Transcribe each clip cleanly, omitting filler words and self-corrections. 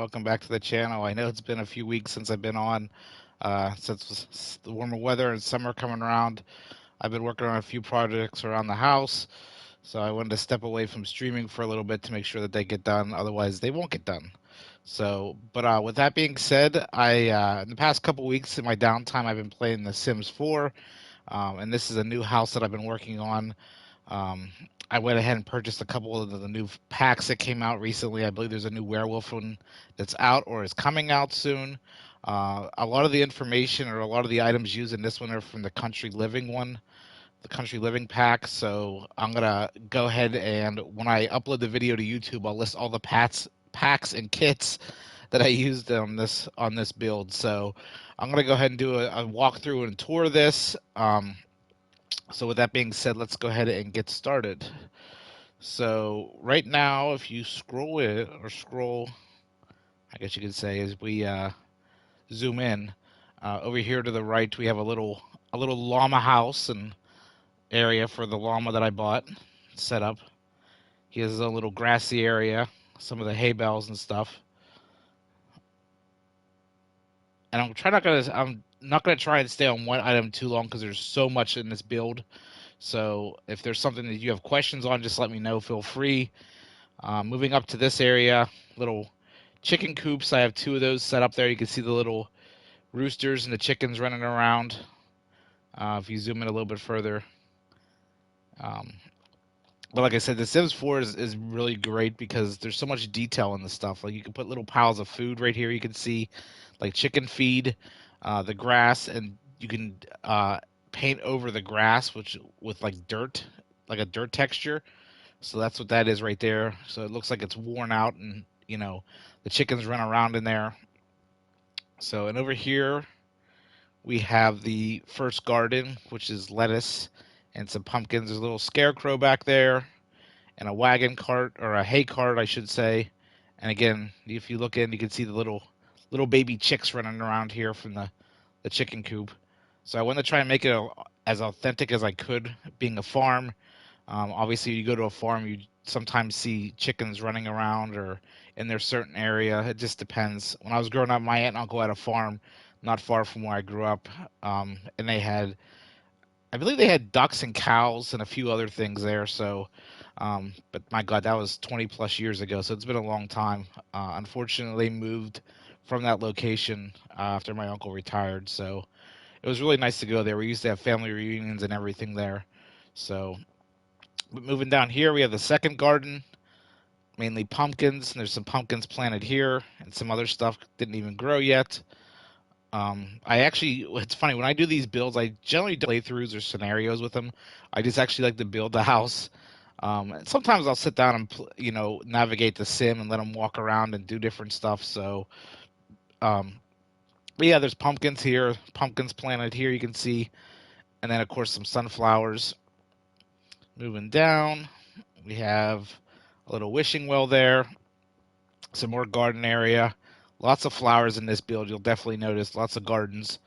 welcome back to the channel. I know it's been a few weeks since I've been on, since the warmer weather and summer coming around. I've been working on a few projects around the house, so I wanted to step away from streaming for a little bit to make sure that they get done. Otherwise, they won't get done. With that being said, in the past couple weeks in my downtime, I've been playing The Sims 4, and this is a new house that I've been working on. Um, I went ahead and purchased a couple of the new packs that came out recently. I believe there's a new werewolf one that's out or is coming out soon. A lot of the information or a lot of the items used in this one are from the country living one, the country living pack. So I'm gonna go ahead and when I upload the video to YouTube, I'll list all the packs and kits that I used on this build. So I'm gonna go ahead and do a walkthrough and tour this. So with that being said, let's go ahead and get started. So right now, if you scroll it or scroll, I guess you could say, as we zoom in, over here to the right, we have a little llama house and area for the llama that I bought set up. He has a little grassy area, some of the hay bales and stuff. And I'm not gonna try and stay on one item too long because there's so much in this build. So if there's something that you have questions on, just let me know. Feel free. Moving up to this area, little chicken coops. I have two of those set up there. You can see the little roosters and the chickens running around. If you zoom in a little bit further. But like I said, The Sims 4 is really great because there's so much detail in the stuff. Like you can put little piles of food right here. You can see like chicken feed, the grass, and you can paint over the grass with like dirt, like a dirt texture. So that's what that is right there. So it looks like it's worn out and, the chickens run around in there. So, and over here we have the first garden, which is lettuce and some pumpkins. There's a little scarecrow back there and a wagon cart, or a hay cart, I should say. And again, if you look in, you can see the little baby chicks running around here from the chicken coop. So I wanted to try and make it as authentic as I could, being a farm. Obviously, you go to a farm, you sometimes see chickens running around or in their certain area. It just depends. When I was growing up, my aunt and uncle had a farm not far from where I grew up, and I believe they had ducks and cows and a few other things there. So, but my God, that was 20 plus years ago, so it's been a long time. Unfortunately, moved from that location after my uncle retired. So it was really nice to go there. We used to have family reunions and everything there. So, but moving down here, we have the second garden, mainly pumpkins. And there's some pumpkins planted here, and some other stuff didn't even grow yet. It's funny, when I do these builds, I generally don't playthroughs or scenarios with them. I just actually like to build the house. And sometimes I'll sit down and, navigate the sim and let them walk around and do different stuff. So, but yeah, there's pumpkins here, pumpkins planted here, you can see. And then, of course, some sunflowers. Moving down, we have a little wishing well there, some more garden area. Lots of flowers in this build. You'll definitely notice lots of gardens.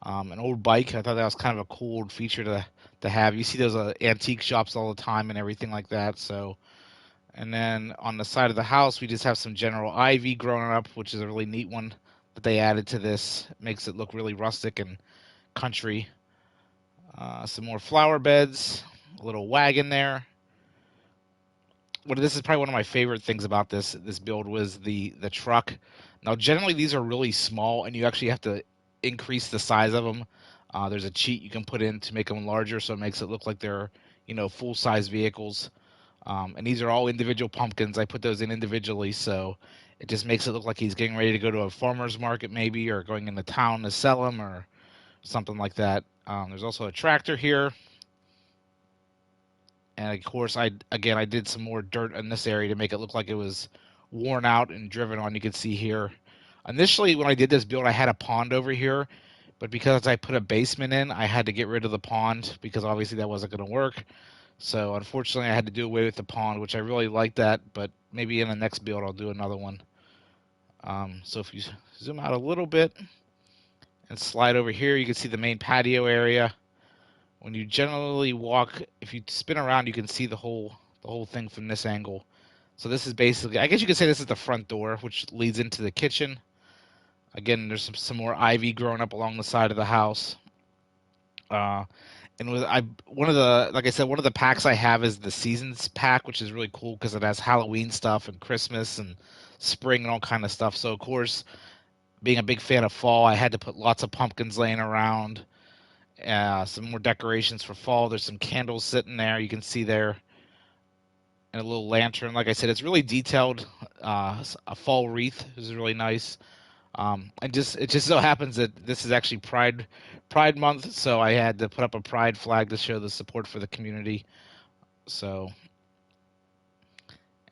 An old bike. I thought that was kind of a cool feature to have. You see those antique shops all the time and everything like that. So, and then on the side of the house, we just have some general ivy growing up, which is a really neat one that they added to this. It makes it look really rustic and country. Some more flower beds. A little wagon there. This is probably one of my favorite things about this build was the truck. Now, generally these are really small, and you actually have to increase the size of them. There's a cheat you can put in to make them larger, so it makes it look like they're full size vehicles. And these are all individual pumpkins. I put those in individually, so it just makes it look like he's getting ready to go to a farmer's market maybe, or going into town to sell them, or something like that. There's also a tractor here. And of course, I did some more dirt in this area to make it look like it was worn out and driven on. You can see here. Initially, when I did this build, I had a pond over here, but because I put a basement in, I had to get rid of the pond because obviously that wasn't going to work. So unfortunately, I had to do away with the pond, which I really like that, but maybe in the next build I'll do another one. So if you zoom out a little bit and slide over here, you can see the main patio area. When you generally walk, if you spin around, you can see the whole thing from this angle. So this is basically, I guess you could say this is the front door, which leads into the kitchen. Again, there's some more ivy growing up along the side of the house. Uh, and with I one of the like I said, one of the packs I have is the seasons pack, which is really cool because it has Halloween stuff and Christmas and spring and all kind of stuff. So of course, being a big fan of fall, I had to put lots of pumpkins laying around. Some more decorations for fall. There's some candles sitting there. You can see there, and a little lantern. Like I said, it's really detailed. A fall wreath is really nice. And just it just so happens that this is actually Pride month, so I had to put up a Pride flag to show the support for the community. So,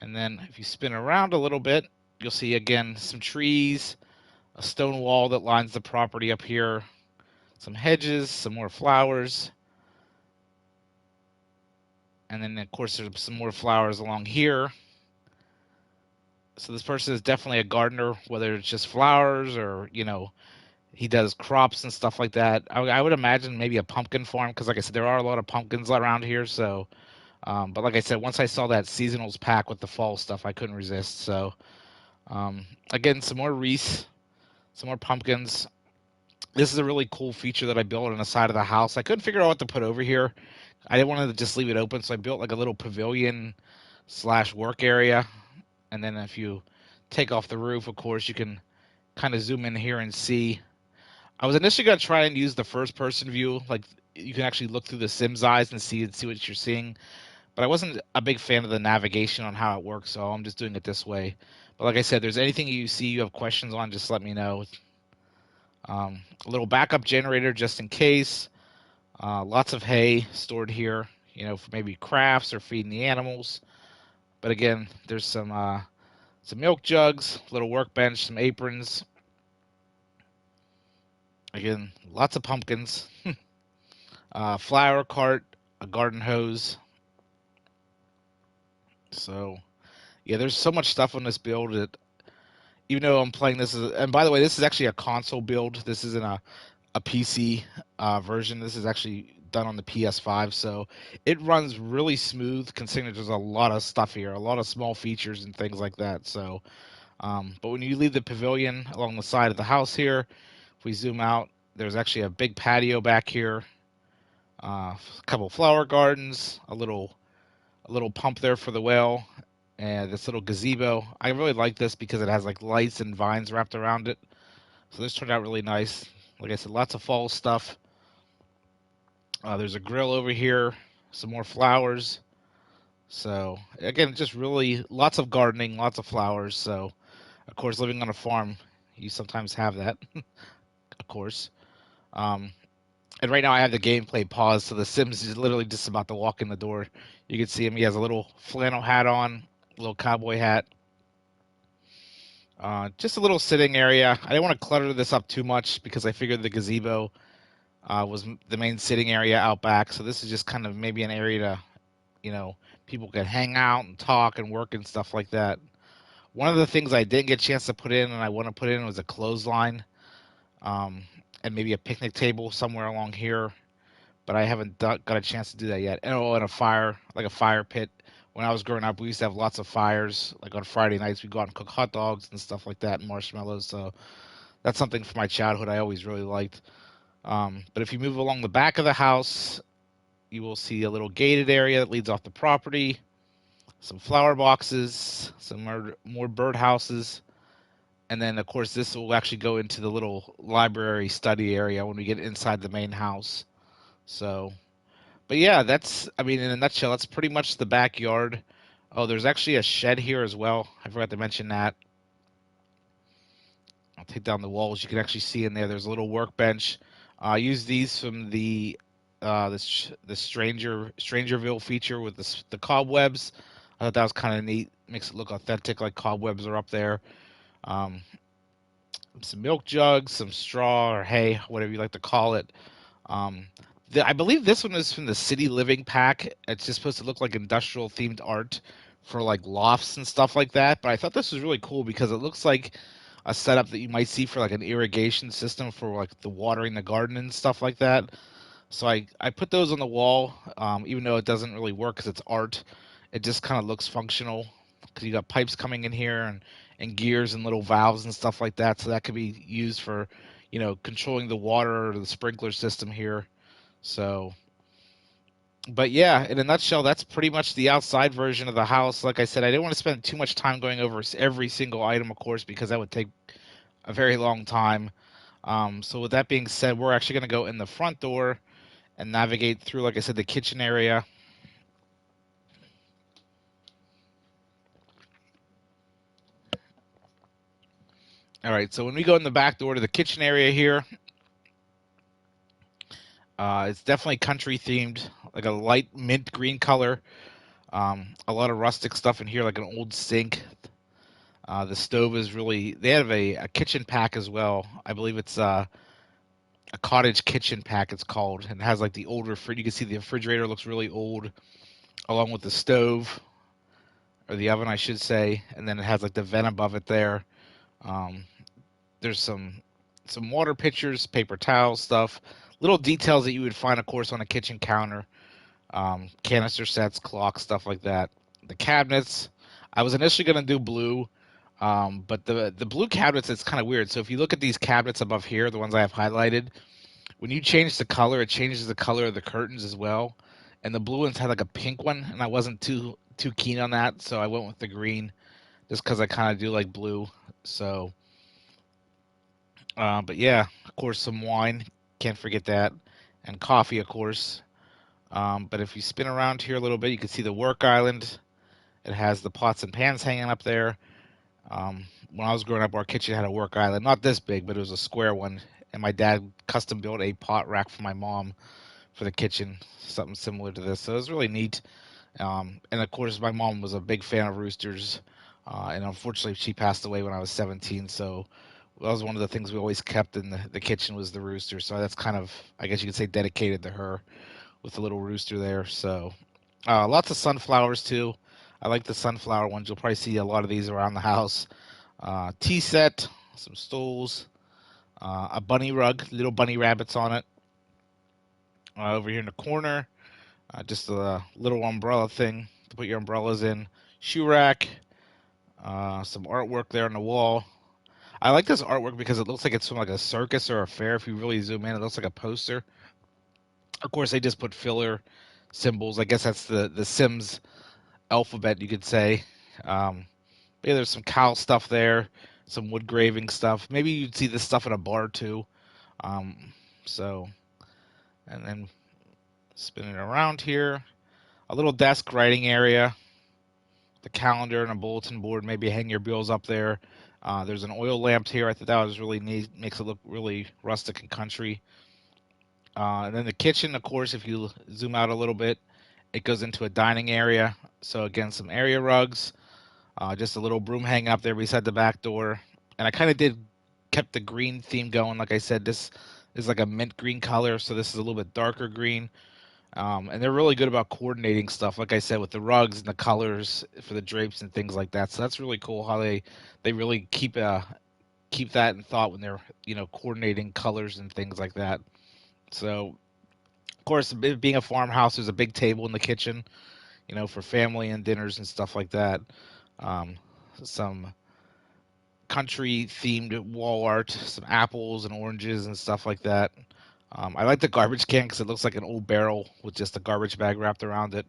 and then if you spin around a little bit, you'll see again some trees, a stone wall that lines the property up here, some hedges, some more flowers, and then of course there's some more flowers along here. So this person is definitely a gardener, whether it's just flowers or he does crops and stuff like that. I would imagine maybe a pumpkin farm because, like I said, there are a lot of pumpkins around here. So, but like I said, once I saw that seasonals pack with the fall stuff, I couldn't resist. So, again, some more wreaths, some more pumpkins. This is a really cool feature that I built on the side of the house. I couldn't figure out what to put over here. I didn't want to just leave it open, so I built like a little pavilion slash work area. And then if you take off the roof, of course, you can kind of zoom in here and see. I was initially going to try and use the first person view, like you can actually look through the Sim's eyes and see what you're seeing. But I wasn't a big fan of the navigation on how it works, so I'm just doing it this way. But like I said, there's anything you see you have questions on, just let me know. A little backup generator just in case. Lots of hay stored here, for maybe crafts or feeding the animals. But again, there's some milk jugs, little workbench, some aprons. Again, lots of pumpkins. Flower cart, a garden hose. So, yeah, there's so much stuff on this build that even though I'm playing this, and by the way, this is actually a console build. This isn't a PC version. This is actually done on the PS5, so it runs really smooth considering there's a lot of stuff here, a lot of small features and things like that. So, but when you leave the pavilion along the side of the house here, if we zoom out, there's actually a big patio back here, a couple flower gardens, a little pump there for the well, and this little gazebo. I really like this because it has like lights and vines wrapped around it. So this turned out really nice. Like I said, lots of fall stuff. There's a grill over here, some more flowers. So again, just really lots of gardening, lots of flowers. So of course, living on a farm, you sometimes have that, of course. Um, and right now I have the gameplay paused, so the Sims is literally just about to walk in the door. You can see him. He has a little flannel hat on, a little cowboy hat. Just a little sitting area. I didn't want to clutter this up too much because I figured the gazebo was the main sitting area out back. So this is just kind of maybe an area to, people can hang out and talk and work and stuff like that. One of the things I didn't get a chance to put in and I want to put in was a clothesline, and maybe a picnic table somewhere along here. But I haven't got a chance to do that yet. And a fire, like a fire pit. When I was growing up, we used to have lots of fires. Like on Friday nights, we'd go out and cook hot dogs and stuff like that and marshmallows. So that's something from my childhood I always really liked. But if you move along the back of the house, you will see a little gated area that leads off the property, some flower boxes, some more bird houses, and then of course this will actually go into the little library study area when we get inside the main house. So, but yeah, in a nutshell, that's pretty much the backyard. Oh, there's actually a shed here as well. I forgot to mention that. I'll take down the walls. You can actually see in there. There's a little workbench. I use these from the Strangerville feature with the cobwebs. I thought that was kind of neat. Makes it look authentic, like cobwebs are up there. Um, some milk jugs, some straw or hay, whatever you like to call it. I believe this one is from the City Living pack. It's just supposed to look like industrial themed art for like lofts and stuff like that. But I thought this was really cool because it looks like a setup that you might see for like an irrigation system for like the watering the garden and stuff like that. So I put those on the wall, even though it doesn't really work because it's art. It just kind of looks functional because you got pipes coming in here and gears and little valves and stuff like that. So that could be used for, controlling the water or the sprinkler system here. So, but yeah, in a nutshell, that's pretty much the outside version of the house. Like I said, I didn't want to spend too much time going over every single item, of course, because that would take a very long time. So with that being said, we're actually going to go in the front door and navigate through, like I said, the kitchen area. All right, so when we go in the back door to the kitchen area here, it's definitely country themed, like a light mint green color. A lot of rustic stuff in here, like an old sink. The stove is really. They have a kitchen pack as well. I believe it's a Cottage kitchen pack. It's called, and it has like the old refrigerator. You can see the refrigerator looks really old, along with the stove or the oven, I should say. And then it has like the vent above it there. Um, there's some water pitchers, paper towels, stuff, little details that you would find, of course, on a kitchen counter. Canister sets, clocks, stuff like that. The cabinets, I was initially going to do blue, but the blue cabinets, it's kind of weird. So if you look at these cabinets above here, the ones I have highlighted, when you change the color, it changes the color of the curtains as well. And the blue ones had like a pink one, and I wasn't too keen on that, so I went with the green, just because I kind of do like blue. So, but yeah, of course, some wine, can't forget that, and coffee, of course. But if you spin around here a little bit, you can see the work island. It has the pots and pans hanging up there. When I was growing up, our kitchen had a work island, not this big, but it was a square one. And my dad custom built a pot rack for my mom for the kitchen, something similar to this. So it was really neat. And of course, my mom was a big fan of roosters. And unfortunately, she passed away when I was 17. So that was one of the things we always kept in the kitchen was the rooster. So that's kind of, I guess you could say, dedicated to her with the little rooster there. So lots of sunflowers too. I like the sunflower ones. You'll probably see a lot of these around the house. Tea set, some stools, a bunny rug, little bunny rabbits on it. Over here in the corner, just a little umbrella thing to put your umbrellas in. Shoe rack, some artwork there on the wall. I like this artwork because it looks like it's from like a circus or a fair. If you really zoom in, it looks like a poster. Of course, they just put filler symbols. I guess that's the Sims alphabet, you could say. Yeah, there's some cow stuff there, some wood graving stuff. Maybe you'd see this stuff in a bar too. So, and then spinning around here, a little desk writing area, the calendar and a bulletin board. Maybe hang your bills up there. There's an oil lamp here. I thought that was really neat. Makes it look really rustic and country. And then the kitchen, of course, if you zoom out a little bit, it goes into a dining area. So again, some area rugs, just a little broom hanging up there beside the back door. And I kind of kept the green theme going. Like I said, this is like a mint green color, so this is a little bit darker green. And they're really good about coordinating stuff, like I said, with the rugs and the colors for the drapes and things like that. So that's really cool how they really keep that in thought when they're coordinating colors and things like that. So, of course, being a farmhouse, there's a big table in the kitchen, for family and dinners and stuff like that. Some country themed wall art, some apples and oranges and stuff like that. I like the garbage can because it looks like an old barrel with just a garbage bag wrapped around it.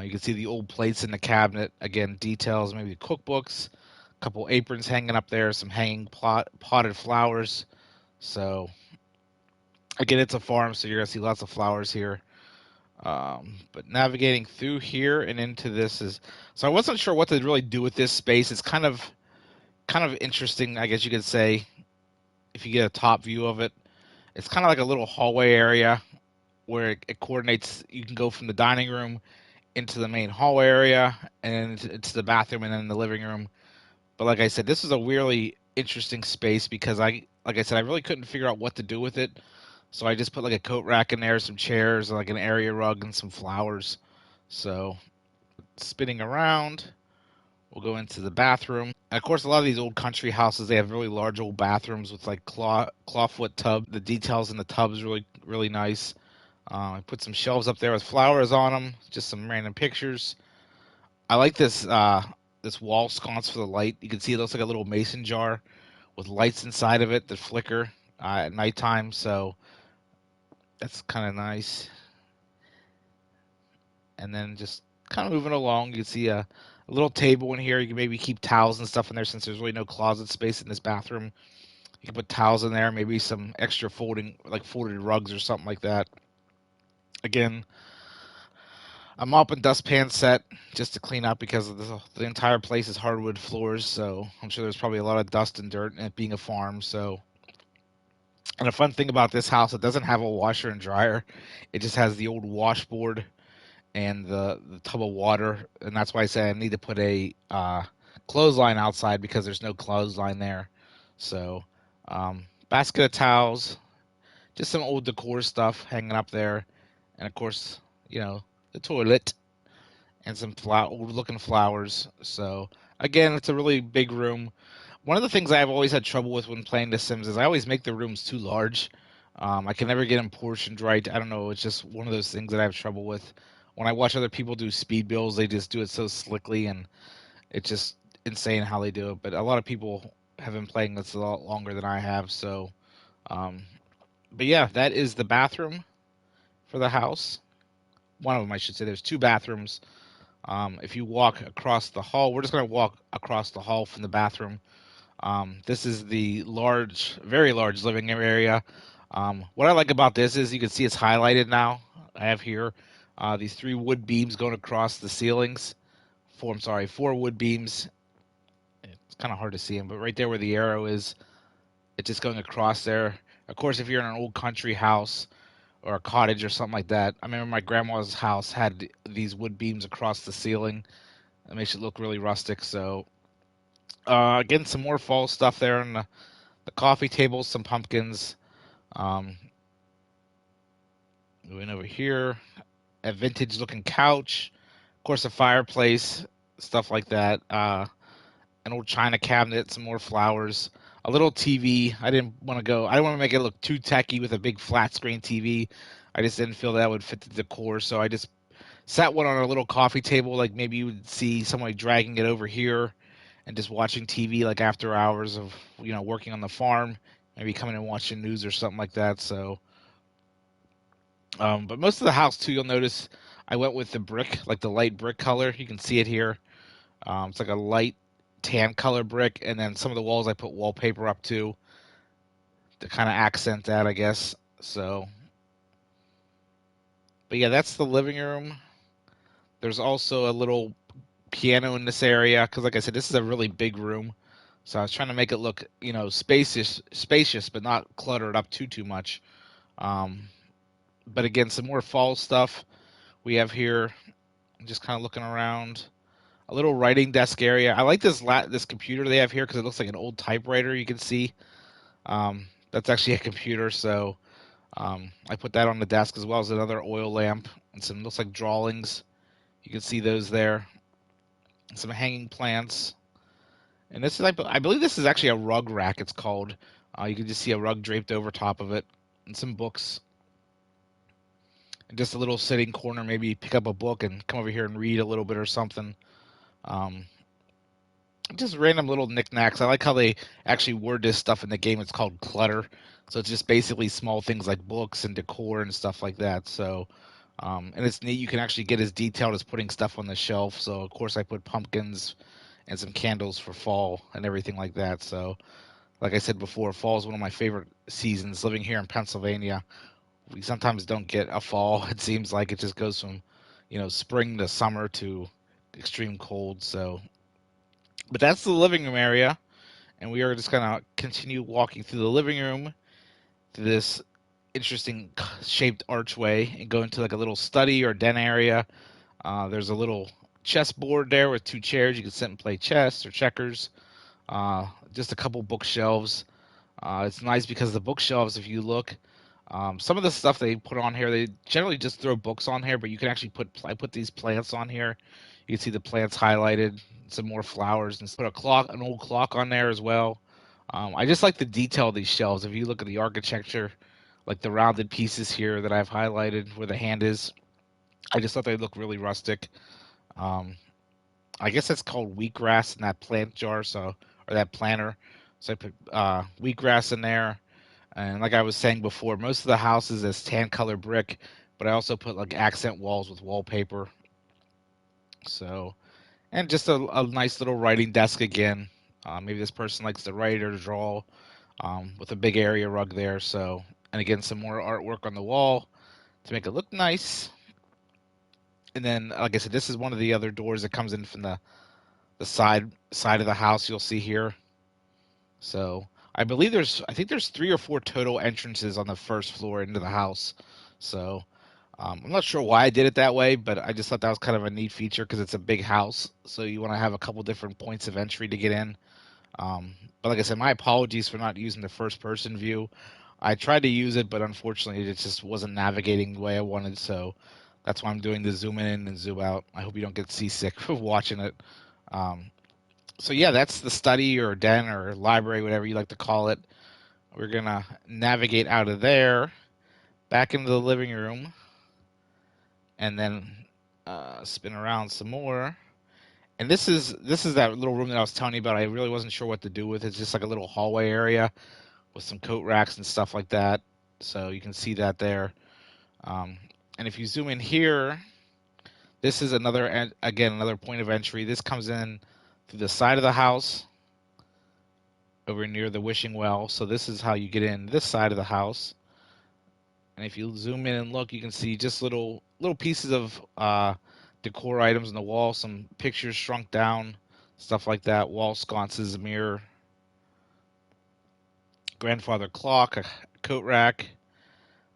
You can see the old plates in the cabinet. Again, details, maybe cookbooks, a couple aprons hanging up there, some hanging potted flowers. So, again, it's a farm, so you're going to see lots of flowers here. But navigating through here and into this is... So I wasn't sure what to really do with this space. It's kind of interesting, I guess you could say, if you get a top view of it. It's kind of like a little hallway area where it coordinates. You can go from the dining room into the main hallway area and into the bathroom and then the living room. But like I said, this is a really interesting space because like I said, I really couldn't figure out what to do with it. So I just put like a coat rack in there, some chairs, like an area rug and some flowers. So spinning around, we'll go into the bathroom. And of course, a lot of these old country houses, they have really large old bathrooms with like clawfoot tub. The details in the tub is really, really nice. I put some shelves up there with flowers on them, just some random pictures. I like this this wall sconce for the light. You can see it looks like a little mason jar with lights inside of it that flicker at nighttime. So that's kind of nice. And then just kind of moving along, you can see a little table in here. You can maybe keep towels and stuff in there since there's really no closet space in this bathroom. You can put towels in there, maybe some extra folded rugs or something like that. Again, a mop and dustpan set just to clean up because of the entire place is hardwood floors, so I'm sure there's probably a lot of dust and dirt, and it being a farm. So, and a fun thing about this house, it doesn't have a washer and dryer. It just has the old washboard and the tub of water, and that's why I say I need to put a clothesline outside because there's no clothesline there. So, basket of towels, just some old decor stuff hanging up there, and of course, the toilet and some old looking flowers. So again, it's a really big room. One of the things I've always had trouble with when playing The Sims is I always make the rooms too large. I can never get them portioned right. I don't know. It's just one of those things that I have trouble with. When I watch other people do speed builds, they just do it so slickly, and it's just insane how they do it. But a lot of people have been playing this a lot longer than I have. So, but yeah, that is the bathroom for the house. One of them, I should say. There's two bathrooms. If you walk across the hall, we're just going to walk across the hall from the bathroom. This is the very large living area. What I like about this is you can see it's highlighted now. I have here these 3 wood beams going across the ceilings. 4 wood beams. It's kind of hard to see them, but right there where the arrow is, it's just going across there. Of course, if you're in an old country house or a cottage or something like that, I remember my grandma's house had these wood beams across the ceiling. It makes it look really rustic. So, again, some more fall stuff there on the coffee table, some pumpkins. Moving over here, a vintage looking couch, of course, a fireplace, stuff like that. An old china cabinet, some more flowers, a little TV. I didn't want to make it look too techy with a big flat screen TV. I just didn't feel that would fit the decor, so I just sat one on a little coffee table, like maybe you would see somebody dragging it over here and just watching TV like after hours of working on the farm, maybe coming and watching news or something like that. So, but most of the house too, you'll notice I went with the brick, like the light brick color. You can see it here. It's like a light tan color brick, and then some of the walls I put wallpaper up to kind of accent that, I guess. So, but yeah, that's the living room. There's also a little piano in this area because, like I said, this is a really big room. So I was trying to make it look, spacious, but not cluttered up too much. But again, some more fall stuff we have here. Just kind of looking around. A little writing desk area. I like this computer they have here because it looks like an old typewriter. You can see that's actually a computer. So I put that on the desk as well as another oil lamp and some looks like drawings. You can see those there. Some hanging plants. And this is, I believe this is actually a rug rack, it's called. You can just see a rug draped over top of it. And some books. And just a little sitting corner, maybe pick up a book and come over here and read a little bit or something. Just random little knickknacks. I like how they actually word this stuff in the game. It's called clutter. So it's just basically small things like books and decor and stuff like that. So, and it's neat. You can actually get as detailed as putting stuff on the shelf. So, of course, I put pumpkins and some candles for fall and everything like that. So, like I said before, fall is one of my favorite seasons. Living here in Pennsylvania, we sometimes don't get a fall. It seems like it just goes from, spring to summer to extreme cold. So, but that's the living room area, and we are just gonna continue walking through the living room to this interesting shaped archway and go into like a little study or den area. There's a little chessboard there with 2 chairs. You can sit and play chess or checkers. Just a couple bookshelves. It's nice because the bookshelves, if you look, some of the stuff they put on here, they generally just throw books on here, but you can actually I put these plants on here. You can see the plants highlighted, some more flowers, and put an old clock on there as well. I just like the detail of these shelves. If you look at the architecture, like the rounded pieces here that I've highlighted where the hand is, I just thought they look really rustic. I guess that's called wheatgrass in that plant jar, or that planter. So I put wheatgrass in there, and like I was saying before, most of the houses is tan color brick, but I also put like accent walls with wallpaper. So, and just a nice little writing desk again. Maybe this person likes to write or draw, with a big area rug there. So, and again, some more artwork on the wall to make it look nice. And then, like I said, this is one of the other doors that comes in from the side of the house. You'll see here. So I think there's 3 or 4 total entrances on the first floor into the house. So I'm not sure why I did it that way, but I just thought that was kind of a neat feature because it's a big house. So you want to have a couple different points of entry to get in. But like I said, my apologies for not using the first person view. I tried to use it, but unfortunately, it just wasn't navigating the way I wanted. So that's why I'm doing the zoom in and zoom out. I hope you don't get seasick watching it. Um, so yeah, that's the study or den or library, whatever you like to call it. We're gonna navigate out of there, back into the living room, and then spin around some more. And this is that little room that I was telling you about. I really wasn't sure what to do with. It's just like a little hallway area with some coat racks and stuff like that. So you can see that there. And if you zoom in here, this is another point of entry. This comes in through the side of the house over near the wishing well. So this is how you get in this side of the house. And if you zoom in and look, you can see just little pieces of decor items on the wall, some pictures shrunk down, stuff like that, wall sconces, a mirror, grandfather clock, a coat rack,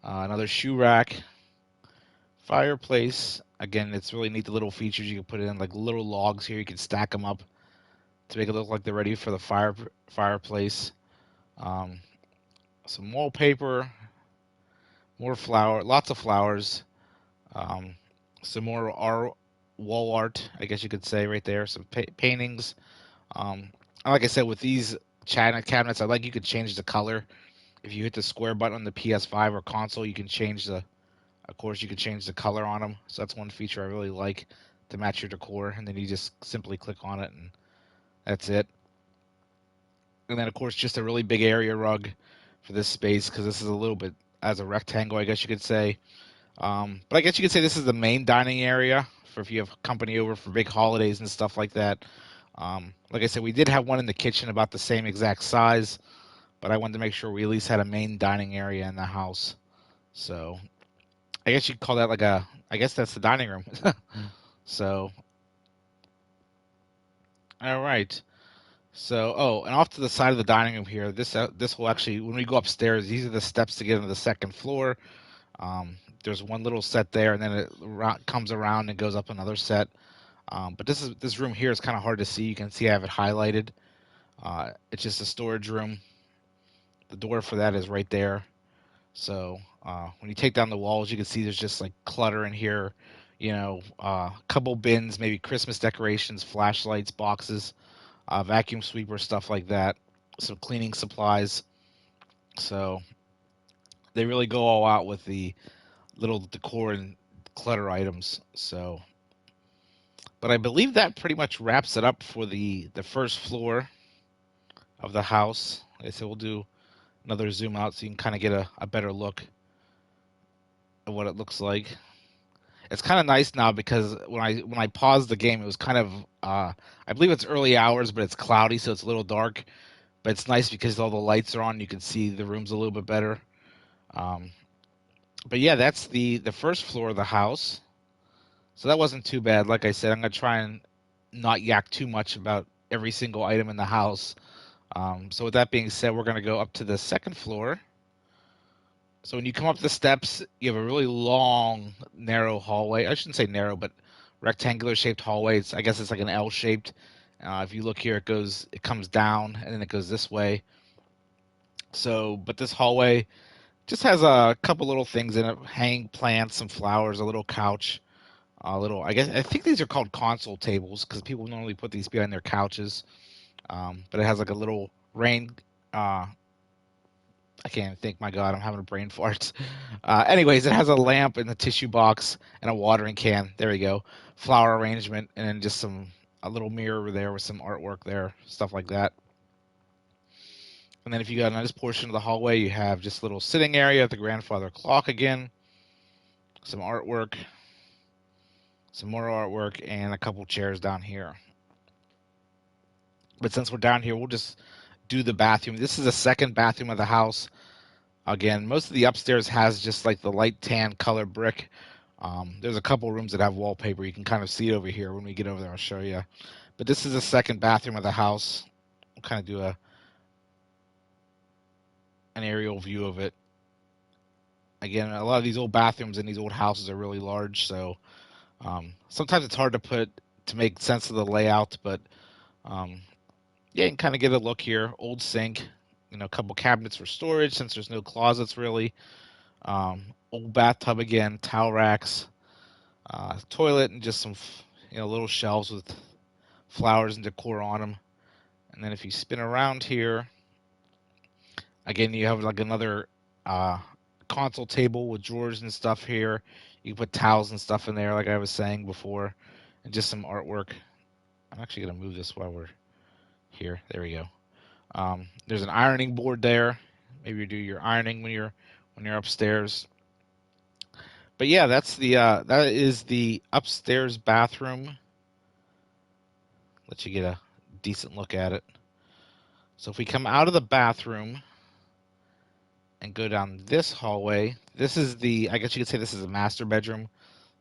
another shoe rack, fireplace. Again, it's really neat, the little features you can put in, like little logs here. You can stack them up to make it look like they're ready for the fireplace. Um, some wallpaper, lots of flowers, um, some more wall art, I guess you could say, right there. Some paintings. And like I said, with these China cabinets, I like you could change the color. If you hit the square button on the PS5 or console, you can change of course, you can change the color on them. So that's one feature I really like to match your decor. And then you just simply click on it, and that's it. And then, of course, just a really big area rug for this space because this is a little bit as a rectangle, I guess you could say. But I guess you could say this is the main dining area for if you have company over for big holidays and stuff like that. Like I said, we did have one in the kitchen about the same exact size, but I wanted to make sure we at least had a main dining area in the house. So I guess you'd call that I guess that's the dining room. So, all right. So, and off to the side of the dining room here, this will actually, when we go upstairs, these are the steps to get into the second floor. There's one little set there, and then it comes around and goes up another set. But this room here is kind of hard to see. You can see I have it highlighted. It's just a storage room. The door for that is right there. So when you take down the walls, you can see there's just like clutter in here. A couple bins, maybe Christmas decorations, flashlights, boxes, vacuum sweeper, stuff like that. Some cleaning supplies. So they really go all out with the little decor and clutter items. So, but I believe that pretty much wraps it up for the first floor of the house. Like I said, we'll do another zoom out so you can kind of get a better look at what it looks like. It's kind of nice now because when I paused the game, it was kind of I believe it's early hours, but it's cloudy, so it's a little dark. But it's nice because all the lights are on. You can see the rooms a little bit better. But yeah, that's the first floor of the house. So that wasn't too bad. Like I said, I'm gonna try and not yak too much about every single item in the house. So with that being said, we're gonna go up to the second floor. So when you come up the steps, you have a really long, narrow hallway. I shouldn't say narrow, but rectangular shaped hallway. I guess it's like an L shaped. If you look here, it comes down and then it goes this way. So, but this hallway just has a couple little things in it: hanging plants, some flowers, a little couch, I think these are called console tables because people normally put these behind their couches. But it has like a little rain. I can't even think. My God, I'm having a brain fart. Anyways, it has a lamp and a tissue box and a watering can. There we go. Flower arrangement, and then just some a little mirror over there with some artwork there, stuff like that. And then if you go on this portion of the hallway, you have just a little sitting area, the grandfather clock again, some artwork, some more artwork, and a couple chairs down here. But since we're down here, we'll just do the bathroom. This is the second bathroom of the house. Again, most of the upstairs has just like the light tan color brick. There's a couple rooms that have wallpaper. You can kind of see it over here. When we get over there, I'll show you. But this is the second bathroom of the house. We'll kind of do an aerial view of it. Again, a lot of these old bathrooms in these old houses are really large, so sometimes it's hard to make sense of the layout. But yeah, you can kind of get a look here. Old sink, a couple cabinets for storage since there's no closets really. Old bathtub again, towel racks, toilet, and just some little shelves with flowers and decor on them. And then if you spin around here, again you have like another console table with drawers and stuff here. You can put towels and stuff in there, like I was saying before, and just some artwork. I'm actually gonna move this while we're here. There we go. There's an ironing board there. Maybe you do your ironing when you're upstairs. But yeah, that is the upstairs bathroom. Let you get a decent look at it. So if we come out of the bathroom and go down this hallway, this is I guess you could say this is a master bedroom.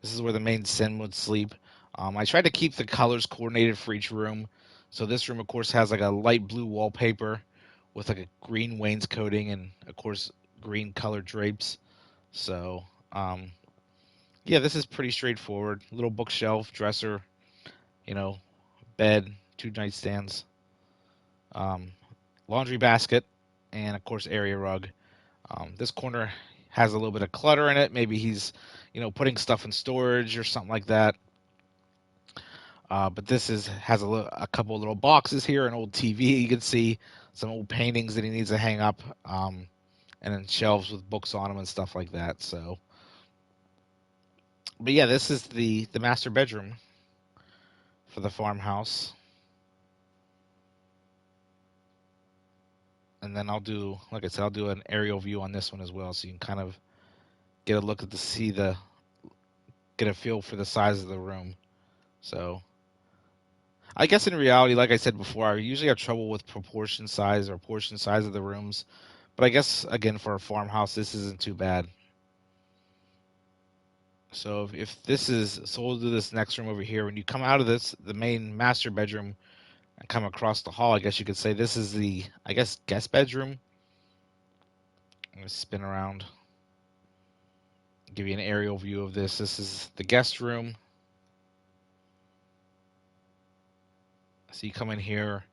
This is where the main sin would sleep. I tried to keep the colors coordinated for each room. So this room, of course, has like a light blue wallpaper with like a green wainscoting and, of course, green colored drapes. So, yeah, this is pretty straightforward. Little bookshelf, dresser, bed, 2 nightstands, laundry basket, and, of course, area rug. This corner has a little bit of clutter in it. Maybe he's, putting stuff in storage or something like that. But this has a couple of little boxes here, an old TV. You can see some old paintings that he needs to hang up, and then shelves with books on them and stuff like that. So, but yeah, this is the master bedroom for the farmhouse. And then like I said, I'll do an aerial view on this one as well, so you can kind of get a look get a feel for the size of the room. So, I guess in reality, like I said before, I usually have trouble with portion size of the rooms. But I guess, again, for a farmhouse, this isn't too bad. So so we'll do this next room over here. When you come out of the main master bedroom, and come across the hall, I guess you could say this is the, guest bedroom. I'm going to spin around, give you an aerial view of this. This is the guest room. So you come in here,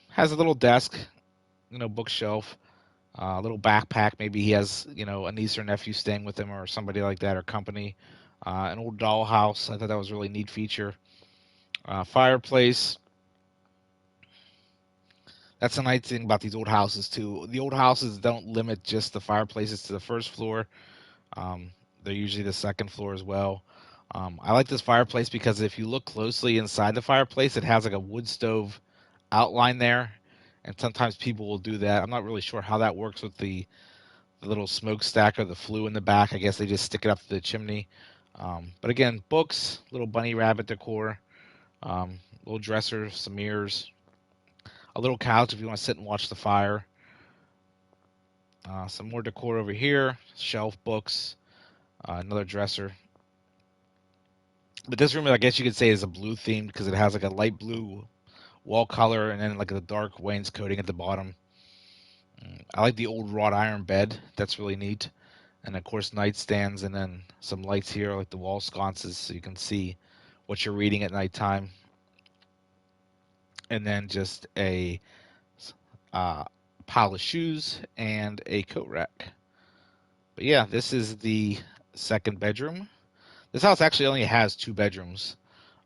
has a little desk, bookshelf, a little backpack. Maybe he has, a niece or nephew staying with him or somebody like that, or company. An old dollhouse. I thought that was a really neat feature. Fireplace. That's a nice thing about these old houses too. The old houses don't limit just the fireplaces to the first floor. They're usually the second floor as well. I like this fireplace because if you look closely inside the fireplace, it has like a wood stove outline there. And sometimes people will do that. I'm not really sure how that works with the little smokestack or the flue in the back. I guess they just stick it up to the chimney. But again, books, little bunny rabbit decor, little dresser, some mirrors, a little couch if you want to sit and watch the fire. Some more decor over here, shelf, books, another dresser. But this room, I guess you could say, is a blue themed because it has like a light blue wall color and then like a dark wainscoting at the bottom. I like the old wrought iron bed. That's really neat. And of course, nightstands and then some lights here like the wall sconces so you can see what you're reading at nighttime. And then just a pile of shoes and a coat rack. But yeah, this is the second bedroom. This house actually only has 2 bedrooms,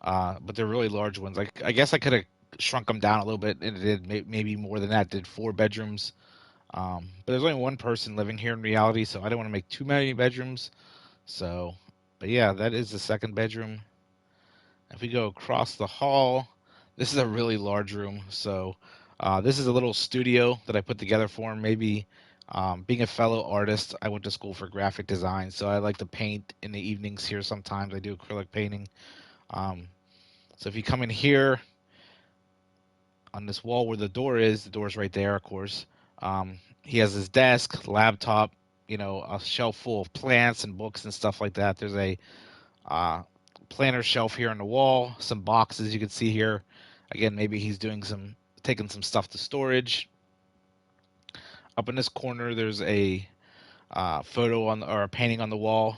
but they're really large ones. I guess I could have shrunk them down a little bit, and it did maybe more than that. It did 4 bedrooms, but there's only one person living here in reality, so I didn't want to make too many bedrooms. So, but yeah, that is the second bedroom. If we go across the hall, this is a really large room. So this is a little studio that I put together for him. Maybe being a fellow artist, I went to school for graphic design, so I like to paint in the evenings here sometimes. I do acrylic painting. Um, so if you come in here on this wall where the door's right there, of course. He has his desk, laptop, a shelf full of plants and books and stuff like that. There's a uh, planter shelf here on the wall, some boxes you can see here. Again, maybe he's taking some stuff to storage. Up in this corner, there's a photo or a painting on the wall.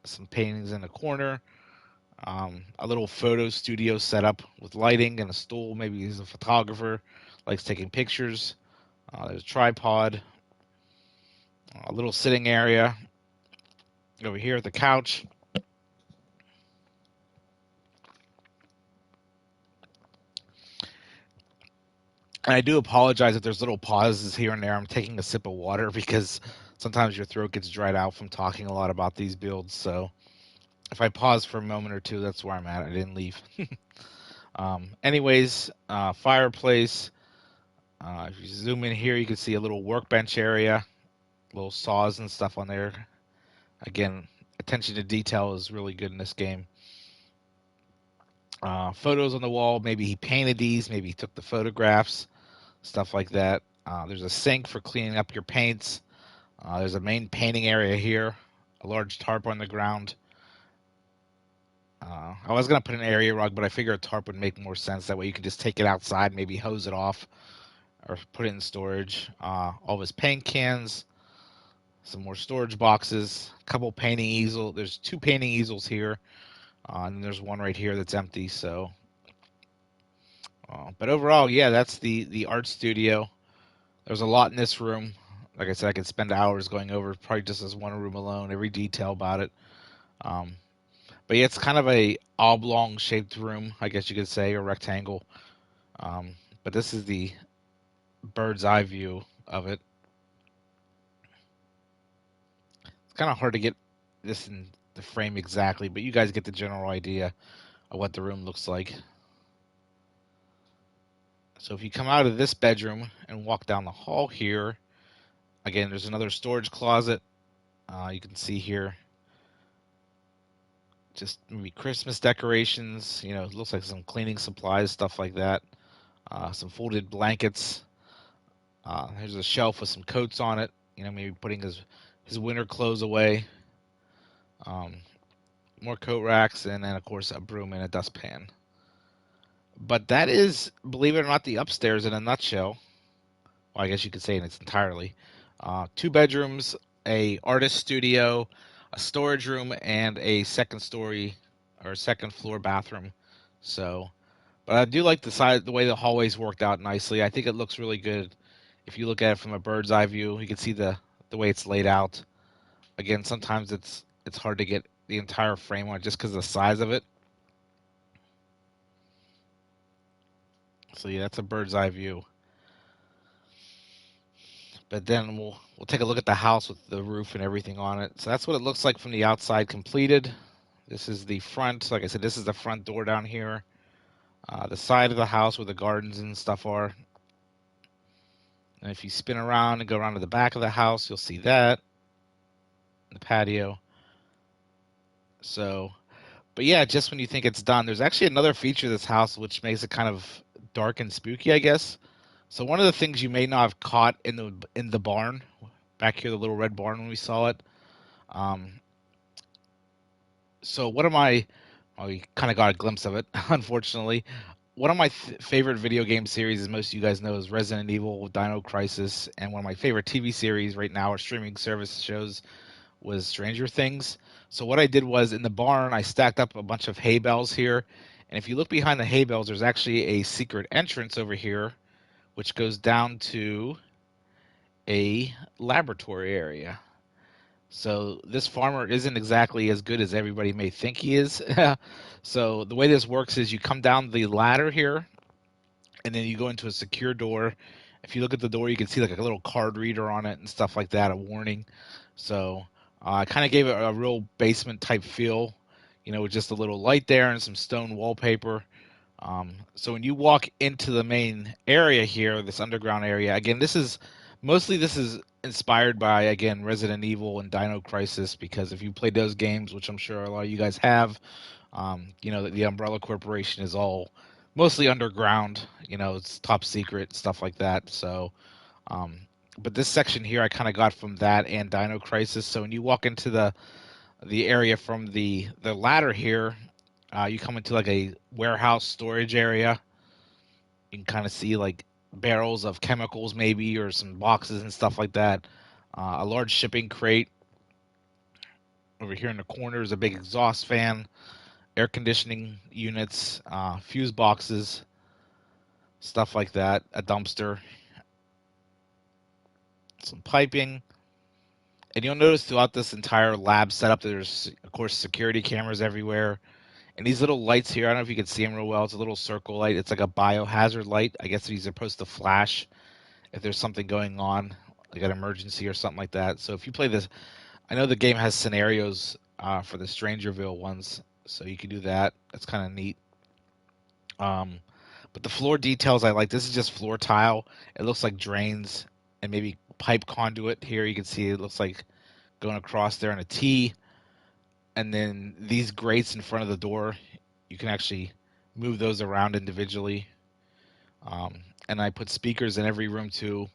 Some paintings in the corner. A little photo studio set up with lighting and a stool. Maybe he's a photographer, likes taking pictures. There's a tripod, a little sitting area over here at the couch. And I do apologize if there's little pauses here and there. I'm taking a sip of water because sometimes your throat gets dried out from talking a lot about these builds. So if I pause for a moment or two, that's where I'm at. I didn't leave. Anyways, fireplace. If you zoom in here, you can see a little workbench area, little saws and stuff on there. Again, attention to detail is really good in this game. Photos on the wall. Maybe he painted these. Maybe he took the photographs, stuff like that. There's a sink for cleaning up your paints. There's a main painting area here, a large tarp on the ground. I was going to put an area rug, but I figure a tarp would make more sense. That way you can just take it outside, maybe hose it off, or put it in storage. All of his paint cans, some more storage boxes, a couple painting easels. There's 2 painting easels here, and there's one right here that's empty. So, but overall, yeah, that's the art studio. There's a lot in this room. Like I said, I could spend hours going over probably just this one room alone, every detail about it. But yeah, it's kind of a oblong shaped room, I guess you could say, or rectangle. But this is the bird's eye view of it. It's kind of hard to get this in the frame exactly, but you guys get the general idea of what the room looks like. So if you come out of this bedroom and walk down the hall here, again, there's another storage closet. You can see here just maybe Christmas decorations. It looks like some cleaning supplies, stuff like that. Some folded blankets. There's a shelf with some coats on it. Maybe putting his winter clothes away. More coat racks, and then of course a broom and a dustpan. But that is, believe it or not, the upstairs in a nutshell. Well, I guess you could say in its entirely. 2 bedrooms, a artist studio, a storage room, and a second floor bathroom. So, but I do like the way the hallways worked out nicely. I think it looks really good. If you look at it from a bird's eye view, you can see the way it's laid out. Again, sometimes it's hard to get the entire frame on just because of the size of it. So yeah, that's a bird's eye view. But then we'll take a look at the house with the roof and everything on it. So that's what it looks like from the outside completed. This is the front. Like I said, this is the front door down here. The side of the house where the gardens and stuff are. And if you spin around and go around to the back of the house, you'll see that. The patio. So, but yeah, just when you think it's done, there's actually another feature of this house which makes it kind of dark and spooky, I guess. So one of the things you may not have caught in the barn, back here, the little red barn when we saw it. So one of my, well, we kind of got a glimpse of it, unfortunately. One of my favorite video game series, as most of you guys know, is Resident Evil, Dino Crisis, and one of my favorite TV series right now, or streaming service shows, was Stranger Things. So what I did was, in the barn, I stacked up a bunch of hay bales here, and if you look behind the hay bales, there's actually a secret entrance over here, which goes down to a laboratory area. So this farmer isn't exactly as good as everybody may think he is. So the way this works is you come down the ladder here, and then you go into a secure door. If you look at the door, you can see like a little card reader on it and stuff like that, a warning. So I kind of gave it a real basement type feel. with just a little light there and some stone wallpaper. So when you walk into the main area here, this underground area, again, this is inspired by, again, Resident Evil and Dino Crisis, because if you played those games, which I'm sure a lot of you guys have, that the Umbrella Corporation is all mostly underground. It's top secret stuff like that. So, um, but this section here, I kind of got from that and Dino Crisis. So when you walk into the area from the ladder here, you come into like a warehouse storage area. You can kind of see like barrels of chemicals, maybe, or some boxes and stuff like that. A large shipping crate. Over here in the corner is a big exhaust fan, air conditioning units, fuse boxes, stuff like that. A dumpster, some piping. And you'll notice throughout this entire lab setup, there's, of course, security cameras everywhere. And these little lights here, I don't know if you can see them real well. It's a little circle light. It's like a biohazard light. I guess these are supposed to flash if there's something going on, like an emergency or something like that. So if you play this, I know the game has scenarios for the Strangerville ones, so you can do that. That's kind of neat. But the floor details I like. This is just floor tile. It looks like drains and maybe pipe conduit here. You can see it looks like going across there in a T. And then these grates in front of the door, you can actually move those around individually. And I put speakers in every room too.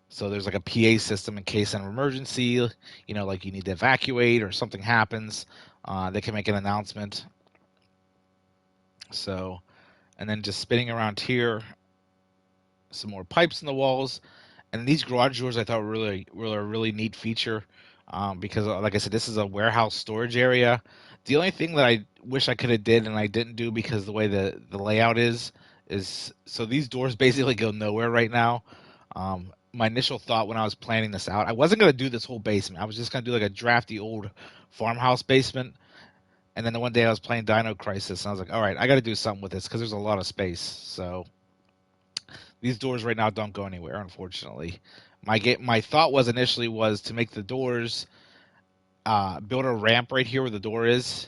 So there's like a PA system in case of an emergency, like you need to evacuate or something happens. They can make an announcement. So, and then just spinning around here, some more pipes in the walls. And these garage doors I thought were a really neat feature, because, like I said, this is a warehouse storage area. The only thing that I wish I could have did and I didn't do, because the way the layout is so these doors basically go nowhere right now. My initial thought when I was planning this out, I wasn't going to do this whole basement. I was just going to do like a drafty old farmhouse basement. And then the one day I was playing Dino Crisis, and I was like, all right, I got to do something with this because there's a lot of space. So these doors right now don't go anywhere, unfortunately. My thought was initially to make the doors, build a ramp right here where the door is,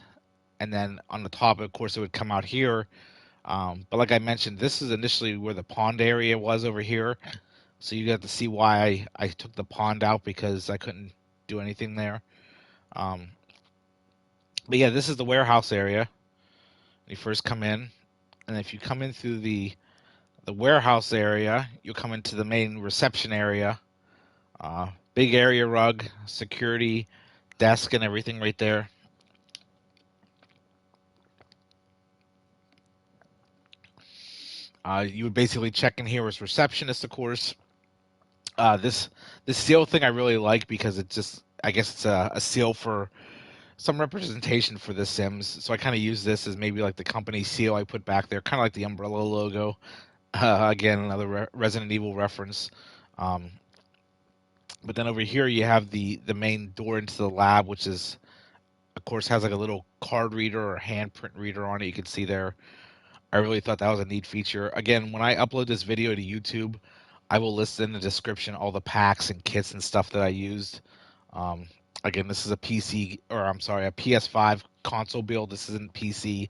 and then on the top, of course, it would come out here. But like I mentioned, this is initially where the pond area was over here. So you got to see why I took the pond out, because I couldn't do anything there. But yeah, this is the warehouse area. You first come in, and if you come in through the warehouse area, you'll come into the main reception area. Big area rug, security, desk, and everything right there. You would basically check in here as receptionist, of course. This seal thing I really like, because I guess it's a seal for some representation for the Sims. So I kind of use this as maybe like the company seal I put back there, kind of like the Umbrella logo. Again, another Resident Evil reference. But then over here you have the main door into the lab, which is, of course, has like a little card reader or handprint reader on it. You can see there. I really thought that was a neat feature. Again, when I upload this video to YouTube, I will list in the description all the packs and kits and stuff that I used. Again, this is a PS5 console build. This isn't PC.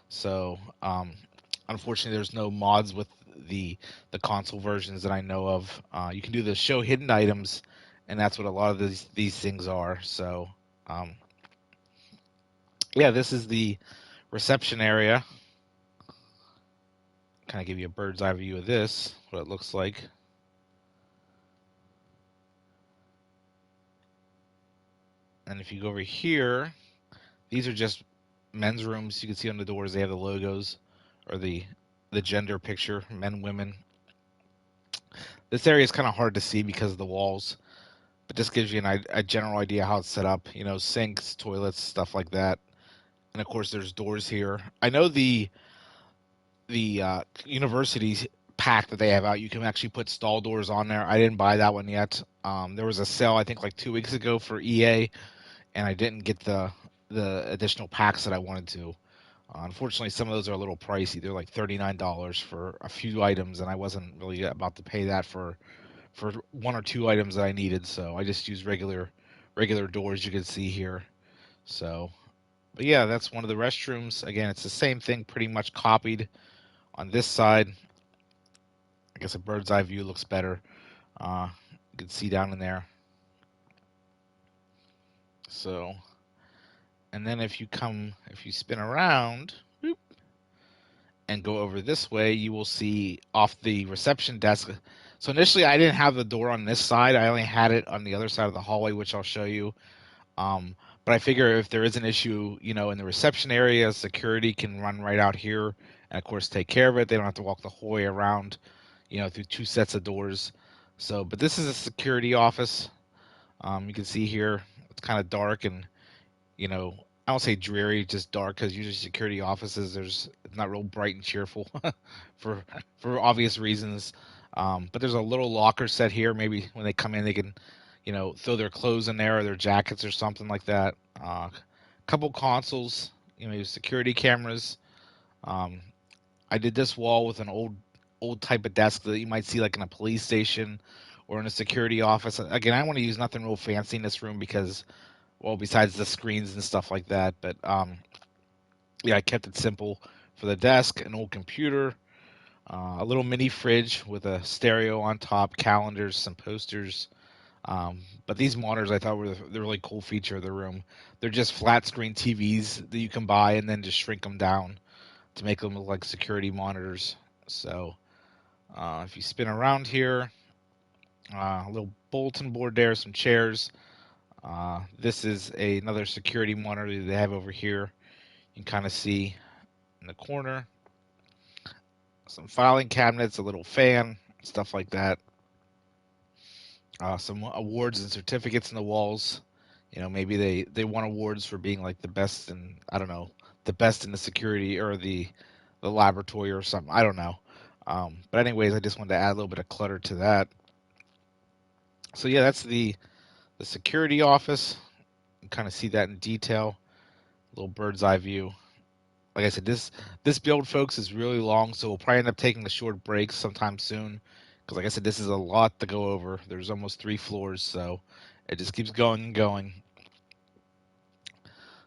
So, unfortunately, there's no mods with the console versions that I know of. You can do the show hidden items, and that's what a lot of these things are. So, yeah, this is the reception area. Kind of give you a bird's eye view of this, what it looks like. And if you go over here, these are just men's rooms. You can see on the doors they have the logos or the gender picture, men, women. This area is kind of hard to see because of the walls, but this gives you a general idea how it's set up. Sinks, toilets, stuff like that. And of course, there's doors here. I know the university pack that they have out, you can actually put stall doors on there. I didn't buy that one yet. There was a sale, I think, like 2 weeks ago for EA, and I didn't get the additional packs that I wanted to. Unfortunately, some of those are a little pricey. They're like $39 for a few items, and I wasn't really about to pay that for one or two items that I needed. So I just used regular doors you can see here. So But yeah, that's one of the restrooms. Again, it's the same thing, pretty much copied on this side. I guess a bird's eye view looks better. You can see down in there. So, and then if you spin around, whoop, and go over this way, you will see off the reception desk. So initially, I didn't have the door on this side. I only had it on the other side of the hallway, which I'll show you. Um, but I figure if there is an issue, in the reception area, security can run right out here and, of course, take care of it. They don't have to walk the hallway around, through two sets of doors. So, but this is a security office. You can see here it's kind of dark and I don't say dreary, just dark because usually security offices it's not real bright and cheerful for for obvious reasons. But there's a little locker set here. Maybe when they come in, they can throw their clothes in there or their jackets or something like that. Couple consoles, security cameras. Um, I did this wall with an old type of desk that you might see like in a police station or in a security office. Again, I want to use nothing real fancy in this room because, well, besides the screens and stuff like that. But yeah, I kept it simple for the desk, an old computer, a little mini fridge with a stereo on top, calendars, some posters. But these monitors I thought were the really cool feature of the room. They're just flat screen TVs that you can buy and then just shrink them down to make them look like security monitors. So if you spin around here, a little bulletin board there, some chairs. This is another security monitor that they have over here. You can kind of see in the corner some filing cabinets, a little fan, stuff like that. Some awards and certificates in the walls. Maybe they won awards for being like the best in, I don't know, the best in the security or the laboratory or something. I don't know. But anyways, I just wanted to add a little bit of clutter to that. So yeah, that's the security office. You can kind of see that in detail. A little bird's eye view. Like I said, this build, folks, is really long, so we'll probably end up taking a short break sometime soon. Because, like I said, this is a lot to go over. There's almost 3 floors, so it just keeps going and going.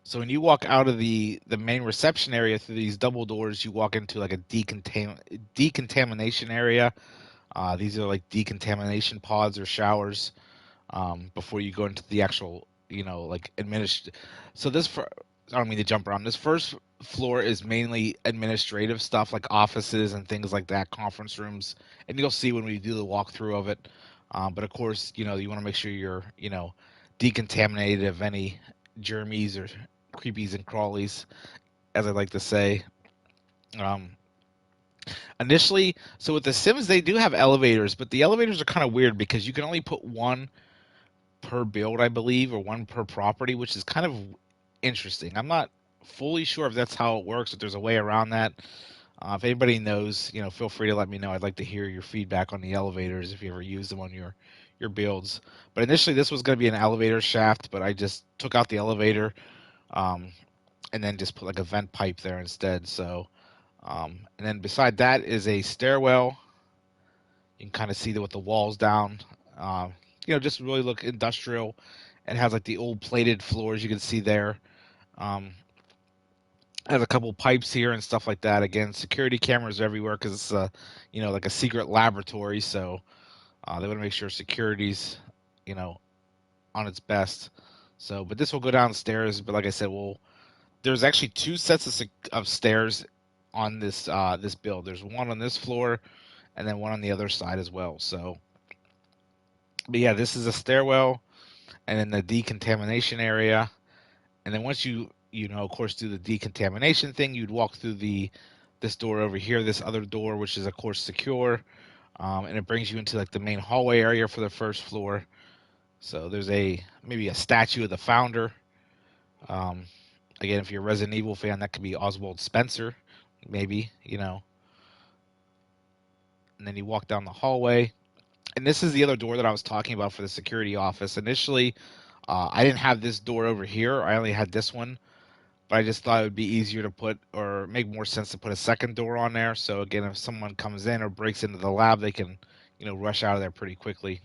So when you walk out of the main reception area through these double doors, you walk into like a decontamination area. These are like decontamination pods or showers before you go into the actual, like So I don't mean to jump around. This first floor is mainly administrative stuff like offices and things like that, conference rooms, and you'll see when we do the walkthrough of it. But of course, you want to make sure you're, decontaminated of any germies or creepies and crawlies, as I like to say. Um, Initially, so with the Sims, they do have elevators, but the elevators are kind of weird because you can only put one per build, I believe, or one per property, which is kind of interesting. I'm not fully sure if that's how it works, if there's a way around that. If anybody knows, feel free to let me know. I'd like to hear your feedback on the elevators if you ever use them on your builds. But initially, this was going to be an elevator shaft, but I just took out the elevator um, and then just put like a vent pipe there instead. So, and then beside that is a stairwell. You can kind of see with the walls down. Just really look industrial. It has like the old plated floors you can see there. Um, has a couple pipes here and stuff like that. Again, security cameras everywhere because it's like a secret laboratory. So they want to make sure security's on its best. So, but this will go downstairs. But like I said, there's actually 2 sets of stairs on this build. There's one on this floor and then one on the other side as well. So, but yeah, this is a stairwell and then the decontamination area. And then once you of course do the decontamination thing, you'd walk through this door over here, this other door, which is of course secure, and it brings you into like the main hallway area for the first floor. So there's maybe a statue of the founder. Again, if you're a Resident Evil fan, that could be Oswald Spencer, maybe. And then you walk down the hallway, and this is the other door that I was talking about for the security office. Initially, I didn't have this door over here. I only had this one. But I just thought it would be easier to put or make more sense to put a second door on there. So again, if someone comes in or breaks into the lab, they can, rush out of there pretty quickly.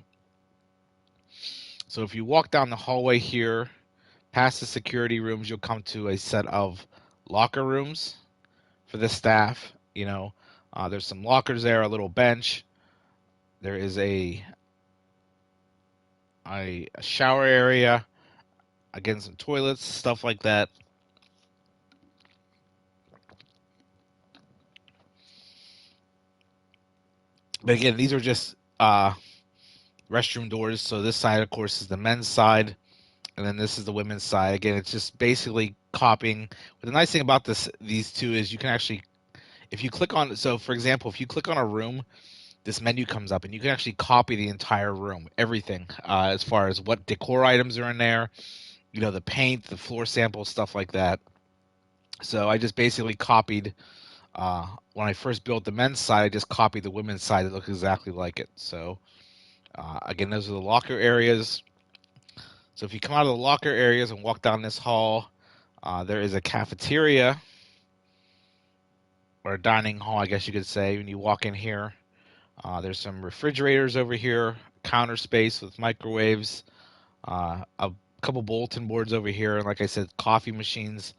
So if you walk down the hallway here, Past the security rooms, you'll come to a set of locker rooms for the staff. There's some lockers there, a little bench. There is a shower area, again some toilets, stuff like that. But again, these are just restroom doors. So this side, of course, is the men's side, and then this is the women's side. Again, it's just basically copying. But the nice thing about these two is you can actually, if you click on, so for example, if you click on a room, this menu comes up, and you can actually copy the entire room, everything, as far as what decor items are in there, the paint, the floor samples, stuff like that. So I just basically copied. When I first built the men's side, I just copied the women's side. It looks exactly like it. So again, those are the locker areas. So if you come out of the locker areas and walk down this hall, there is a cafeteria or a dining hall, I guess you could say. When you walk in here, there's some refrigerators over here, counter space with microwaves, a couple bulletin boards over here, and like I said, coffee machines,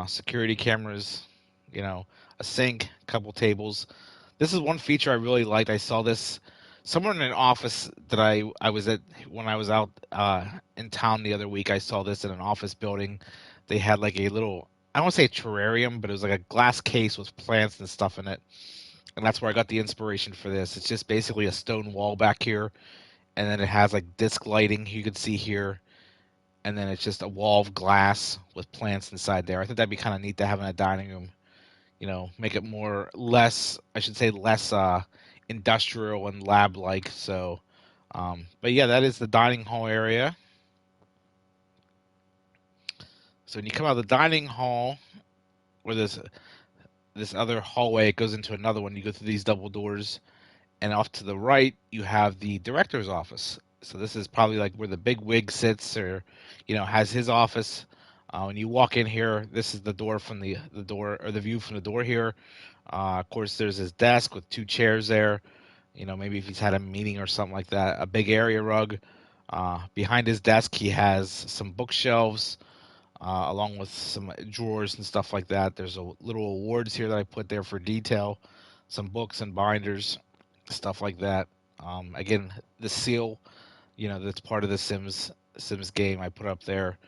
security cameras, a sink, a couple tables. This is one feature I really liked. I saw this somewhere in an office that I was at when I was out in town the other week. I saw this in an office building. They had like a little, I don't want to say terrarium, but it was like a glass case with plants and stuff in it. And that's where I got the inspiration for this. It's just basically a stone wall back here, and then it has like disc lighting you can see here, and then it's just a wall of glass with plants inside there. I think that'd be kind of neat to have in a dining room. Make it less industrial and lab like. So, but yeah, that is the dining hall area. So when you come out of the dining hall, or this other hallway, it goes into another one. You go through these double doors, and off to the right, you have the director's office. So this is probably like where the big wig sits, or has his office. When you walk in here, this is the door from the door, or the view from the door here. Of course, there's his desk with two chairs there. Maybe if he's had a meeting or something like that. A big area rug. Behind his desk, he has some bookshelves, along with some drawers and stuff like that. There's a little awards here that I put there for detail, some books and binders, stuff like that. Again, the seal, that's part of the Sims game, I put up there.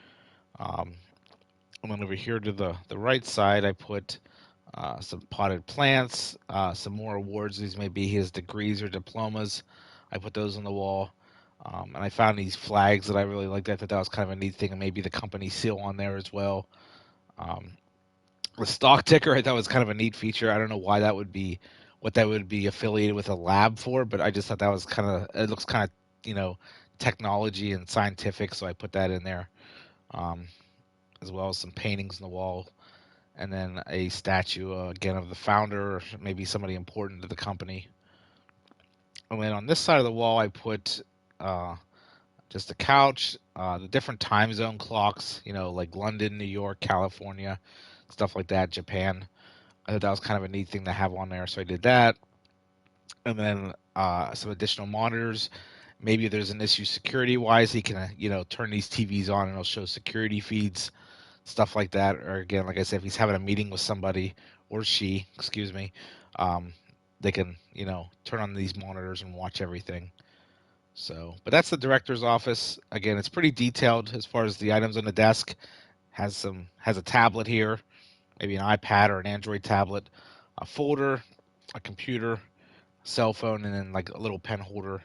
And then over here to the right side, I put some potted plants, some more awards. These may be his degrees or diplomas. I put those on the wall. And I found these flags that I really liked. I thought that was kind of a neat thing, and maybe the company seal on there as well. Um, the stock ticker I thought was kind of a neat feature. I don't know why that would be, what that would be affiliated with a lab for, but I just thought that was it looks kind of, technology and scientific, so I put that in there, as well as some paintings on the wall, and then a statue, again, of the founder, or maybe somebody important to the company. And then on this side of the wall, I put just a couch, the different time zone clocks, like London, New York, California, stuff like that, Japan. I thought that was kind of a neat thing to have on there, so I did that. And then some additional monitors. Maybe there's an issue security-wise, he can, turn these TVs on and it'll show security feeds, stuff like that. Or again, like I said, if he's having a meeting with somebody, or she, excuse me, they can, turn on these monitors and watch everything. So, but that's the director's office. Again, it's pretty detailed as far as the items on the desk. Has a tablet here, maybe an iPad or an Android tablet, a folder, a computer, cell phone, and then like a little pen holder.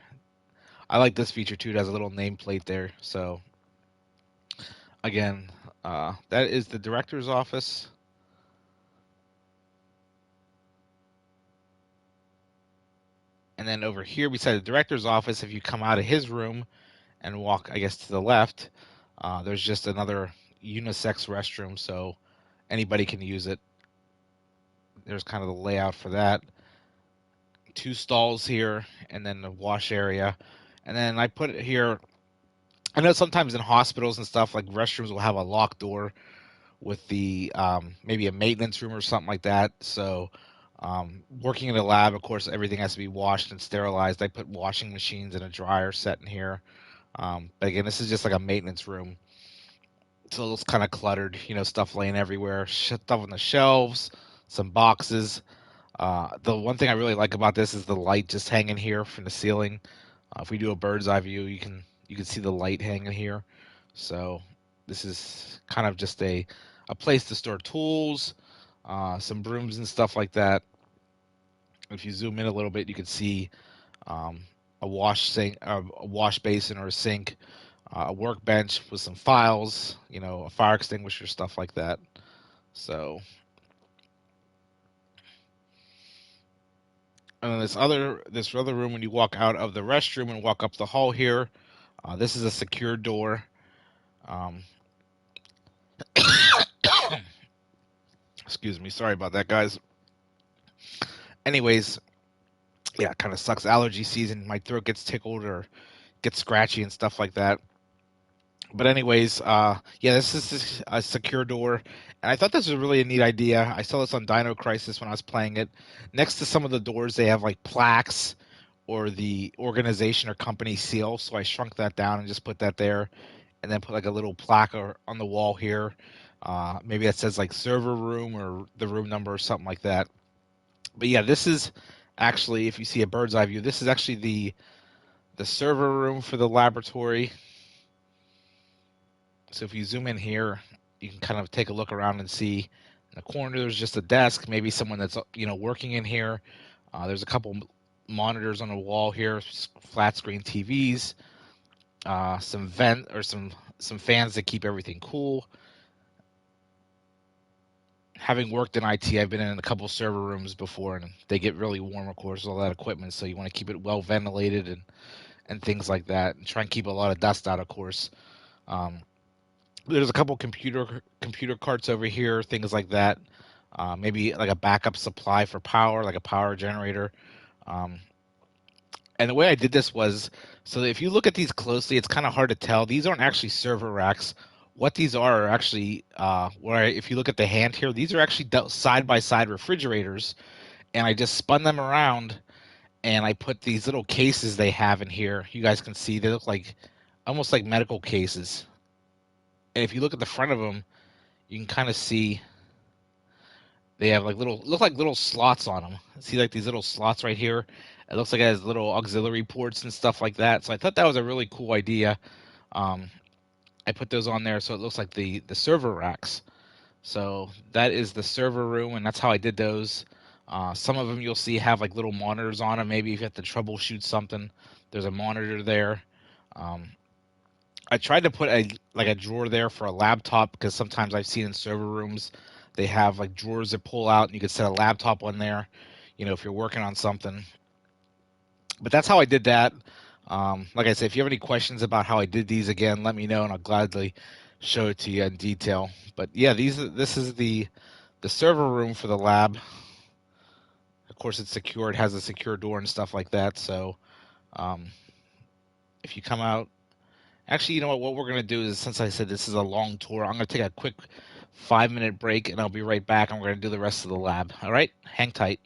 I like this feature too. It has a little nameplate there. So again, that is the director's office. And then over here beside the director's office, if you come out of his room and walk, I guess, to the left, there's just another unisex restroom, so anybody can use it. There's kind of the layout for that. Two stalls here, and then the wash area. And then I put it here. I know sometimes in hospitals and stuff, like restrooms will have a locked door with the maybe a maintenance room or something like that. So working in a lab, of course, everything has to be washed and sterilized. I put washing machines and a dryer set in here. But again, this is just like a maintenance room. So it looks kind of cluttered, stuff laying everywhere, stuff on the shelves, some boxes. The one thing I really like about this is the light just hanging here from the ceiling. If we do a bird's eye view, you can see the light hanging here. So this is kind of just a place to store tools, some brooms and stuff like that. If you zoom in a little bit, you can see um, a wash basin or a sink, a workbench with some files, a fire extinguisher, stuff like that. So, and then this other room, when you walk out of the restroom and walk up the hall here, this is a secure door. Um, excuse me, sorry about that, guys. Anyways, yeah, it kind of sucks. Allergy season, my throat gets tickled or gets scratchy and stuff like that. But anyways, yeah, this is a secure door, and I thought this was really a neat idea. I saw this on Dino Crisis when I was playing it. Next to some of the doors, they have like plaques or the organization or company seal. So I shrunk that down and just put that there, and then put like a little plaque on the wall here. Maybe that says like server room or the room number or something like that. But yeah, this is actually, if you see a bird's eye view, this is actually the server room for the laboratory. So if you zoom in here, you can kind of take a look around and see in the corner there's just a desk, maybe someone that's working in here. There's a couple monitors on the wall here, flat screen TVs, some vent or some fans that keep everything cool. Having worked in IT, I've been in a couple server rooms before, and they get really warm, of course, with all that equipment. So you want to keep it well ventilated and things like that, and try and keep a lot of dust out, of course. Um, there's a couple computer carts over here, things like that. Maybe like a backup supply for power, like a power generator. Um, and the way I did this was, so if you look at these closely, it's kind of hard to tell. These aren't actually server racks. What these are actually, if you look at the hand here, these are actually side by side refrigerators, and I just spun them around, and I put these little cases they have in here. You guys can see they look like almost like medical cases. And if you look at the front of them, you can kind of see they have like look like little slots on them. See like these little slots right here. It looks like it has little auxiliary ports and stuff like that. So I thought that was a really cool idea. Um, I put those on there so it looks like the server racks. So that is the server room, and that's how I did those. Some of them you'll see have like little monitors on them. Maybe if you have to troubleshoot something, there's a monitor there. Um, I tried to put a drawer there for a laptop because sometimes I've seen in server rooms they have like drawers that pull out and you could set a laptop on there, if you're working on something. But that's how I did that. Like I said, if you have any questions about how I did these again, let me know and I'll gladly show it to you in detail. But yeah, this is the server room for the lab. Of course, it's secure. It has a secure door and stuff like that. So um, if you come out, actually, you know what? What we're going to do is, since I said this is a long tour, I'm going to take a quick 5-minute break and I'll be right back. And we're going to do the rest of the lab. All right? Hang tight.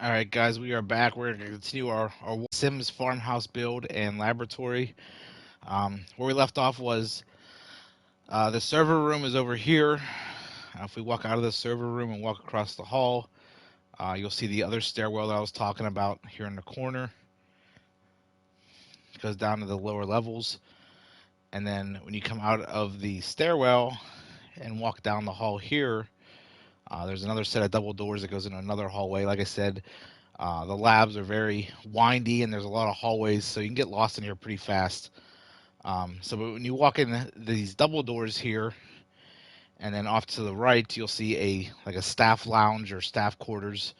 All right, guys, we are back. We're going to continue our Sims farmhouse build and laboratory. Where we left off was the server room is over here. If we walk out of the server room and walk across the hall, you'll see the other stairwell that I was talking about here in the corner. It goes down to the lower levels. And then when you come out of the stairwell and walk down the hall here, there's another set of double doors that goes into another hallway. Like I said, the labs are very windy and there's a lot of hallways, so you can get lost in here pretty fast. So when you walk in these double doors here, and then off to the right, you'll see a staff lounge or staff quarters.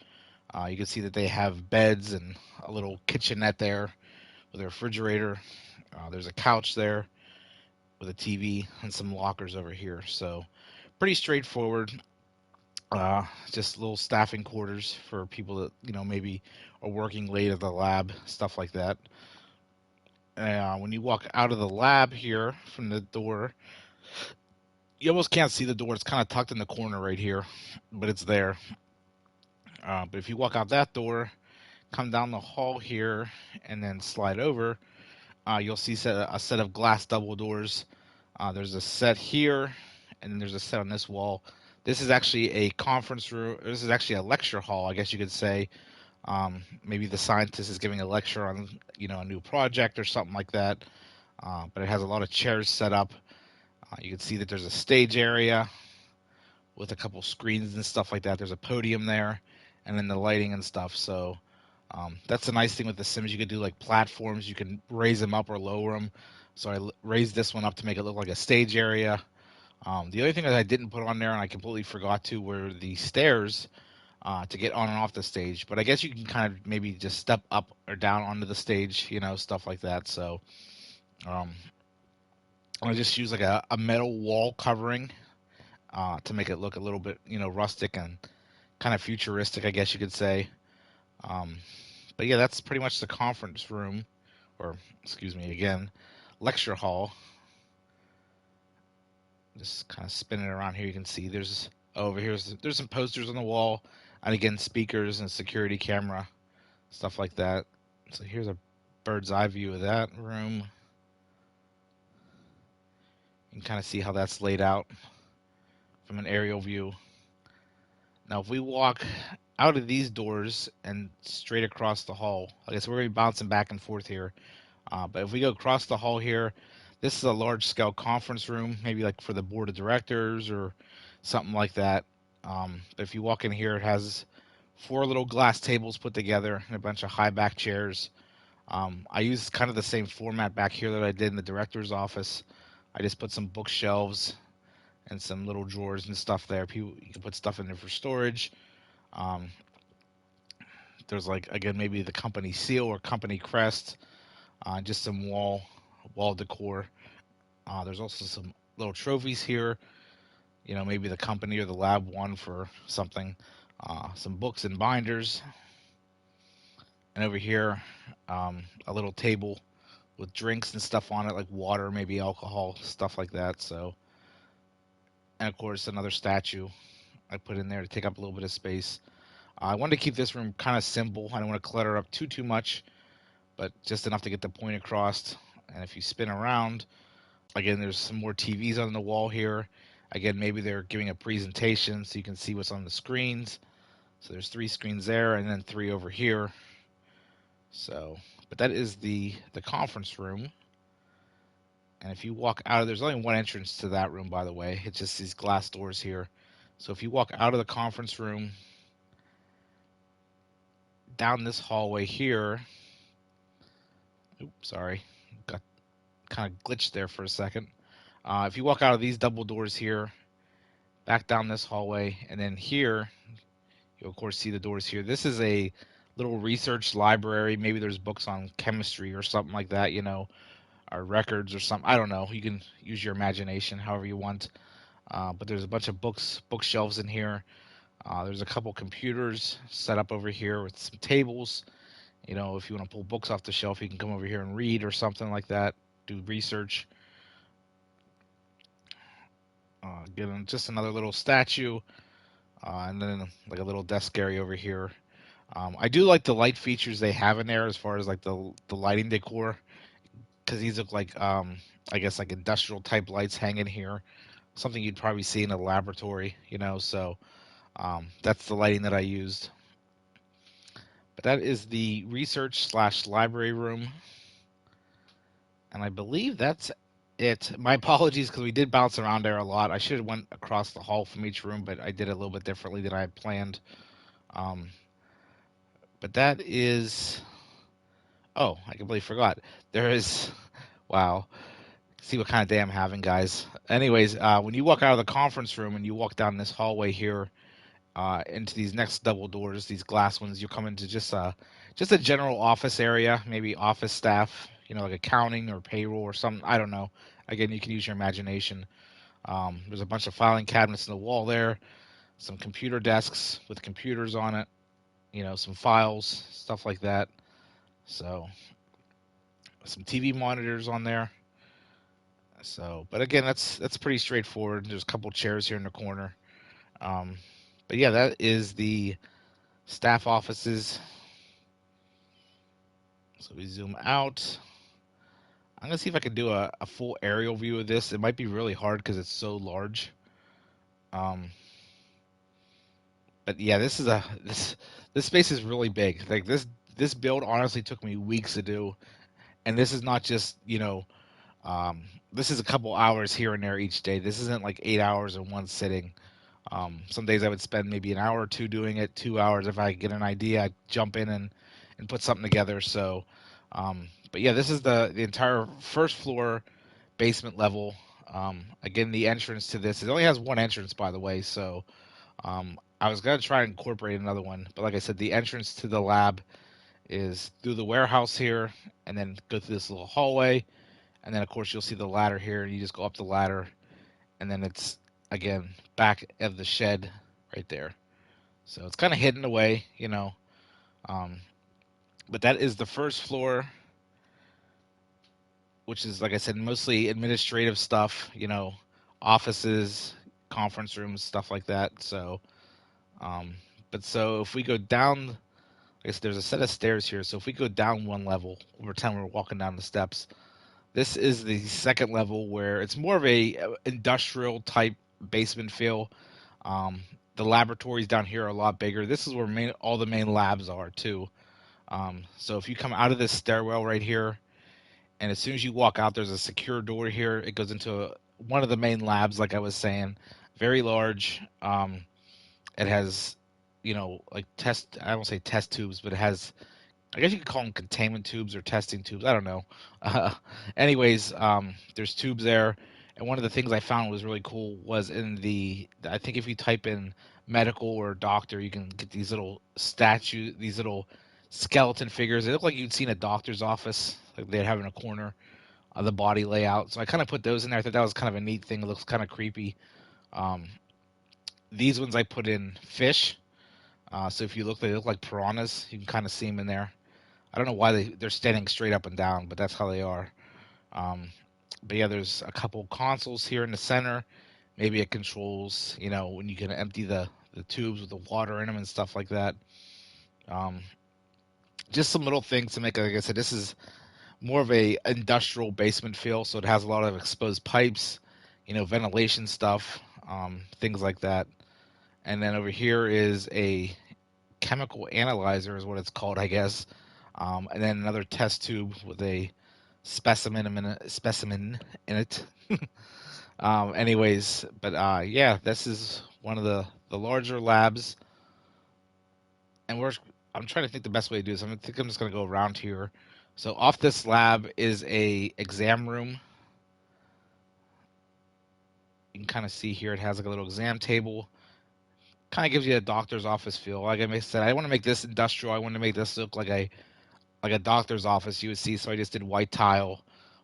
You can see that they have beds and a little kitchenette there with a refrigerator. There's a couch there with a TV and some lockers over here. So pretty straightforward. Just little staffing quarters for people that maybe are working late at the lab, stuff like that. When you walk out of the lab here from the door, you almost can't see the door. It's kind of tucked in the corner right here, but it's there. But if you walk out that door, come down the hall here, and then slide over, you'll see a set of glass double doors. There's a set here, and then there's a set on this wall. This is actually a conference room. This is actually a lecture hall, I guess you could say. Maybe the scientist is giving a lecture on, a new project or something like that. But it has a lot of chairs set up. You can see that there's a stage area with a couple screens and stuff like that. There's a podium there, and then the lighting and stuff. So that's a nice thing with the Sims. You could do like platforms. You can raise them up or lower them. So I raised this one up to make it look like a stage area. The other thing that I didn't put on there, and I completely forgot to, were the stairs to get on and off the stage. But I guess you can kind of maybe just step up or down onto the stage, stuff like that. So I just use like a metal wall covering to make it look a little bit, rustic and kind of futuristic, I guess you could say. But yeah, that's pretty much the conference room, or excuse me, again, lecture hall. Just kind of spinning around here, you can see there's over here. There's some posters on the wall, and again, speakers and security camera, stuff like that. So here's a bird's eye view of that room. You can kind of see how that's laid out from an aerial view. Now, if we walk out of these doors and straight across the hall, I guess we're going to be bouncing back and forth here. But if we go across the hall here, this is a large-scale conference room, maybe like for the board of directors or something like that. But if you walk in here, it has 4 little glass tables put together and a bunch of high-back chairs. I use kind of the same format back here that I did in the director's office. I just put some bookshelves and some little drawers and stuff there. You can put stuff in there for storage. There's like, again, maybe the company seal or company crest. Just some wall decor. There's also some little trophies here. Maybe the company or the lab won for something. Some books and binders. And over here, a little table with drinks and stuff on it, like water, maybe alcohol, stuff like that. So, and of course, another statue I put in there to take up a little bit of space. I wanted to keep this room kind of simple. I don't want to clutter up too much, but just enough to get the point across. And if you spin around, again, there's some more TVs on the wall here. Again, maybe they're giving a presentation so you can see what's on the screens. So there's 3 screens there and then 3 over here. So, but that is the conference room. And if you walk out of, there's only one entrance to that room, by the way. It's just these glass doors here. So if you walk out of the conference room, down this hallway here, oops, sorry, got kind of glitched there for a second. If you walk out of these double doors here, back down this hallway, and then here, you'll of course see the doors here. This is a little research library. Maybe there's books on chemistry or something like that, or records or something. I don't know. You can use your imagination however you want. But there's a bunch of bookshelves in here. There's a couple computers set up over here with some tables. If you want to pull books off the shelf, you can come over here and read or something like that, do research. Again, just another little statue, and then like a little desk area over here. I do like the light features they have in there as far as like the lighting decor, because these look like I guess like industrial type lights hanging here, something you'd probably see in a laboratory, you know. So that's the lighting that I used. But that is the research slash library room, and I believe that's it. My apologies because we did bounce around there a lot. I should have went across the hall from each room, but I did it a little bit differently than I had planned. Um, but that is. Oh, I completely forgot. There is. Wow. See what kind of day I'm having, guys. Anyways, when you walk out of the conference room and you walk down this hallway here into these next double doors, these glass ones, you come into just a general office area, maybe office staff, you know, like accounting or payroll or something. I don't know. Again, you can use your imagination. There's a bunch of filing cabinets in the wall there, some computer desks with computers on it, you know, some files, stuff like that. So, some TV monitors on there. So, but again, that's pretty straightforward. There's a couple chairs here in the corner. Um, but yeah, that is the staff offices. So we zoom out. I'm gonna see if I can do a full aerial view of this. It might be really hard because it's so large. Um, but yeah, this space is really big. Like this build honestly took me weeks to do, and this is not just this is a couple hours here and there each day. This isn't like 8 hours in one sitting. Some days I would spend maybe an hour or two doing it, 2 hours. If I get an idea, I'd jump in and put something together. So, but yeah, this is the entire first floor basement level. Again, the entrance to this, it only has one entrance, by the way. So, I was going to try and incorporate another one. But like I said, the entrance to the lab is through the warehouse here and then go through this little hallway. And then, of course, you'll see the ladder here. And you just go up the ladder. And then it's, again, back of the shed right there. So it's kind of hidden away, you know. Um, but that is the first floor, which is, like I said, mostly administrative stuff, you know, offices, conference rooms, stuff like that. So, um, but so if we go down, I guess there's a set of stairs here. So if we go down one level, we'll pretend we're walking down the steps. This is the second level where it's more of a industrial type basement feel. Um, the laboratories down here are a lot bigger. This is where all the main labs are too. So if you come out of this stairwell right here, and as soon as you walk out, there's a secure door here. It goes into one of the main labs, like I was saying, very large. It has, you know, like I won't say test tubes, but it has, I guess you could call them containment tubes or testing tubes. I don't know. Uh, anyways, there's tubes there. And one of the things I found was really cool was I think if you type in medical or doctor, you can get these little these little skeleton figures. They look like you'd see in a doctor's office, like they'd have in a corner of the body layout. So I kind of put those in there. I thought that was kind of a neat thing. It looks kind of creepy. Um, these ones I put in fish. So if you look, they look like piranhas. You can kind of see them in there. I don't know why they're standing straight up and down, but that's how they are. Um, but yeah, there's a couple consoles here in the center. Maybe it controls, you know, when you can empty the tubes with the water in them and stuff like that. Um, just some little things to make, like I said, this is more of a industrial basement feel, so it has a lot of exposed pipes, you know, ventilation stuff, things like that. And then over here is a chemical analyzer, is what it's called, I guess. And then another test tube with a specimen in it. Anyways, but yeah, this is one of the larger labs, and I'm trying to think the best way to do this. I think I'm just gonna go around here. So off this lab is a exam room. You can kind of see here it has like a little exam table. Kind of gives you a doctor's office feel. Like I said, I want to make this industrial. I want to make this look like a doctor's office you would see. So I just did white tile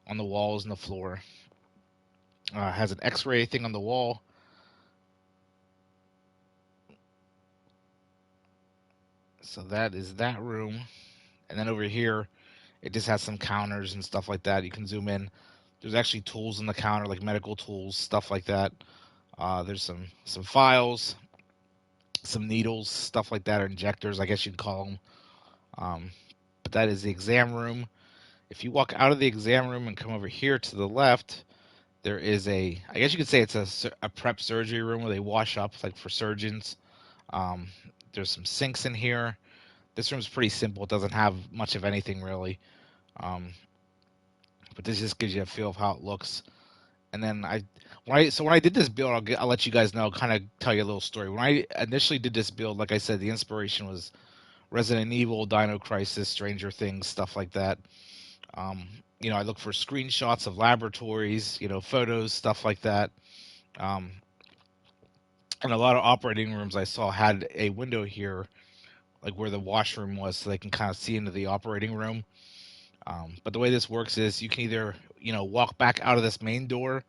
on the walls and the floor. Has an X-ray thing on the wall. So that is that room. And then over here, it just has some counters and stuff like that. You can zoom in. There's actually tools on the counter, like medical tools, stuff like that. There's some files. some needles, stuff like that, or injectors, I guess you'd call them. Um, but that is the exam room. If you walk out of the exam room and come over here to the left, there is I guess you could say it's a prep surgery room where they wash up, like for surgeons. Um, there's some sinks in here. This room's pretty simple. It doesn't have much of anything really. Um, but this just gives you a feel of how it looks. And then when I did this build, I'll let you guys know, kind of tell you a little story. When I initially did this build, like I said, the inspiration was Resident Evil, Dino Crisis, Stranger Things, stuff like that. Um, I look for screenshots of laboratories, photos, stuff like that. Um, and a lot of operating rooms I saw had a window here, like where the washroom was, so they can kind of see into the operating room. But the way this works is you can either, walk back out of this main door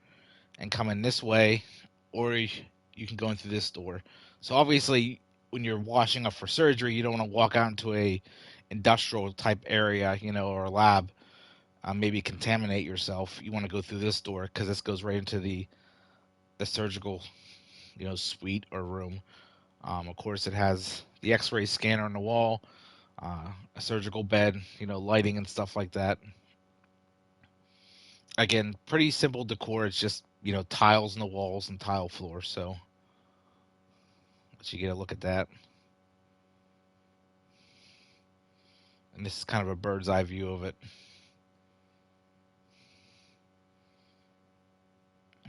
and come in this way, or you can go in through this door. So obviously, when you're washing up for surgery, you don't want to walk out into a industrial type area, or a lab, maybe contaminate yourself. You want to go through this door because this goes right into the surgical, suite or room. Of course, it has the X-ray scanner on the wall, a surgical bed, lighting and stuff like that. Again, pretty simple decor. It's just, tiles in the walls and tile floor. So let you get a look at that. And this is kind of a bird's eye view of it.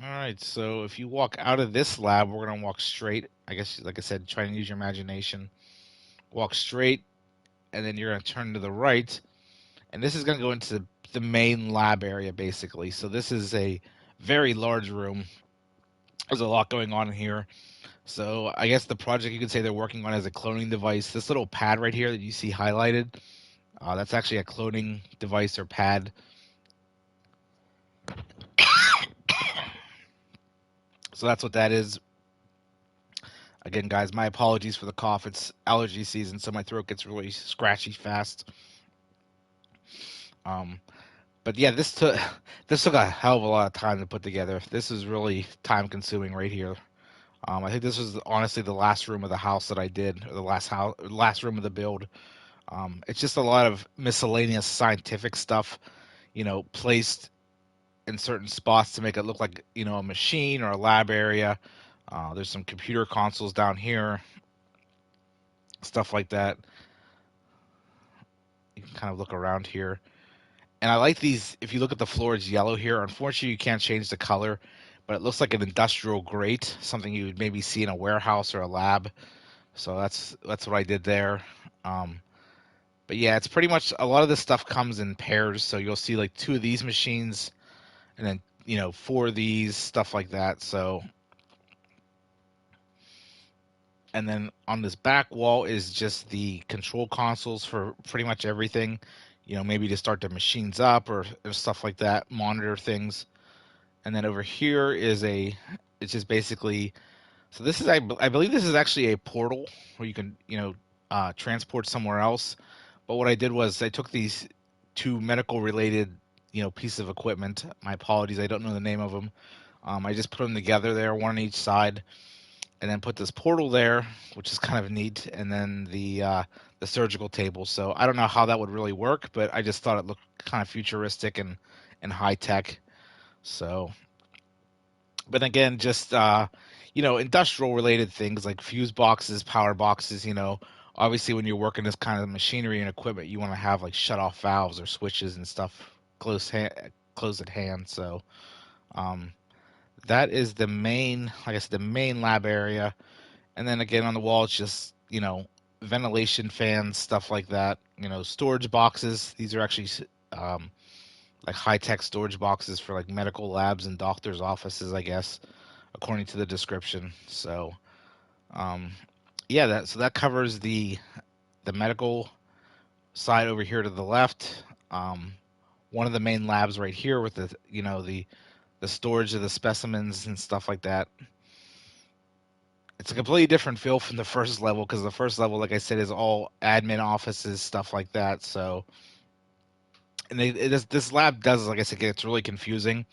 All right, so if you walk out of this lab, we're going to walk straight. I guess, like I said, try and use your imagination. Walk straight, and then you're going to turn to the right. And this is going to go into the main lab area, basically. So this is a very large room. There's a lot going on in here. So I guess the project you could say they're working on is a cloning device. This little pad right here that you see highlighted, that's actually a cloning device or pad. So that's what that is. Again, guys, my apologies for the cough. It's allergy season, so my throat gets really scratchy fast. But yeah, this took a hell of a lot of time to put together. This is really time consuming right here. I think this was honestly the last room of the house that I did, or the last room of the build. It's just a lot of miscellaneous scientific stuff, placed in certain spots to make it look like, a machine or a lab area. There's some computer consoles down here, stuff like that. You can kind of look around here. And I like these. If you look at the floor, it's yellow here. Unfortunately, you can't change the color, but it looks like an industrial grate, something you would maybe see in a warehouse or a lab. So that's what I did there. But yeah, it's pretty much a lot of this stuff comes in pairs. So you'll see like 2 of these machines, and then 4 of these, stuff like that. So, and then on this back wall is just the control consoles for pretty much everything. Maybe to start the machines up or stuff like that, monitor things. And then over here is it's just basically, so this is, I believe this is actually a portal where you can, transport somewhere else. But what I did was I took these 2 medical related, pieces of equipment. My apologies, I don't know the name of them. I just put them together there, one on each side, and then put this portal there, which is kind of neat, and then the surgical table. So I don't know how that would really work, but I just thought it looked kind of futuristic and high tech. So, but again, just industrial related things like fuse boxes, power boxes. Obviously when you're working this kind of machinery and equipment, you want to have like shut off valves or switches and stuff close at hand. So, that is the main, like I said, the main lab area. And then again on the wall, it's just, ventilation fans, stuff like that. Storage boxes. These are actually like high-tech storage boxes for like medical labs and doctors' offices, I guess, according to the description. So, yeah, that covers the medical side over here to the left. One of the main labs right here with the storage of the specimens and stuff like that. It's a completely different feel from the first level because the first level, like I said, is all admin offices, stuff like that. So, and this lab does, like I said, it's really confusing.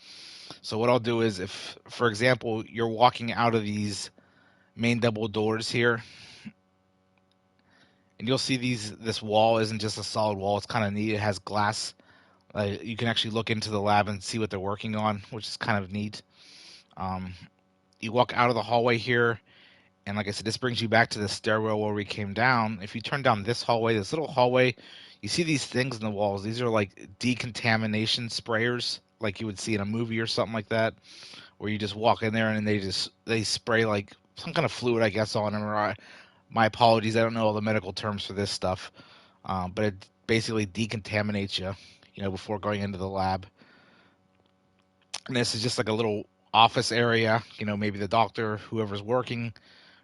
So what I'll do is if, for example, you're walking out of these main double doors here, And you'll see this wall isn't just a solid wall. It's kind of neat. It has glass. You can actually look into the lab and see what they're working on, which is kind of neat. Um, you walk out of the hallway here, and like I said, this brings you back to the stairwell where we came down. If you turn down this hallway, this little hallway, you see these things in the walls. These are like decontamination sprayers, like you would see in a movie or something like that, where you just walk in there and they spray like some kind of fluid, I guess, on them. My apologies, I don't know all the medical terms for this stuff, but it basically decontaminates you, before going into the lab. And this is just like a little office area. Maybe the doctor, whoever's working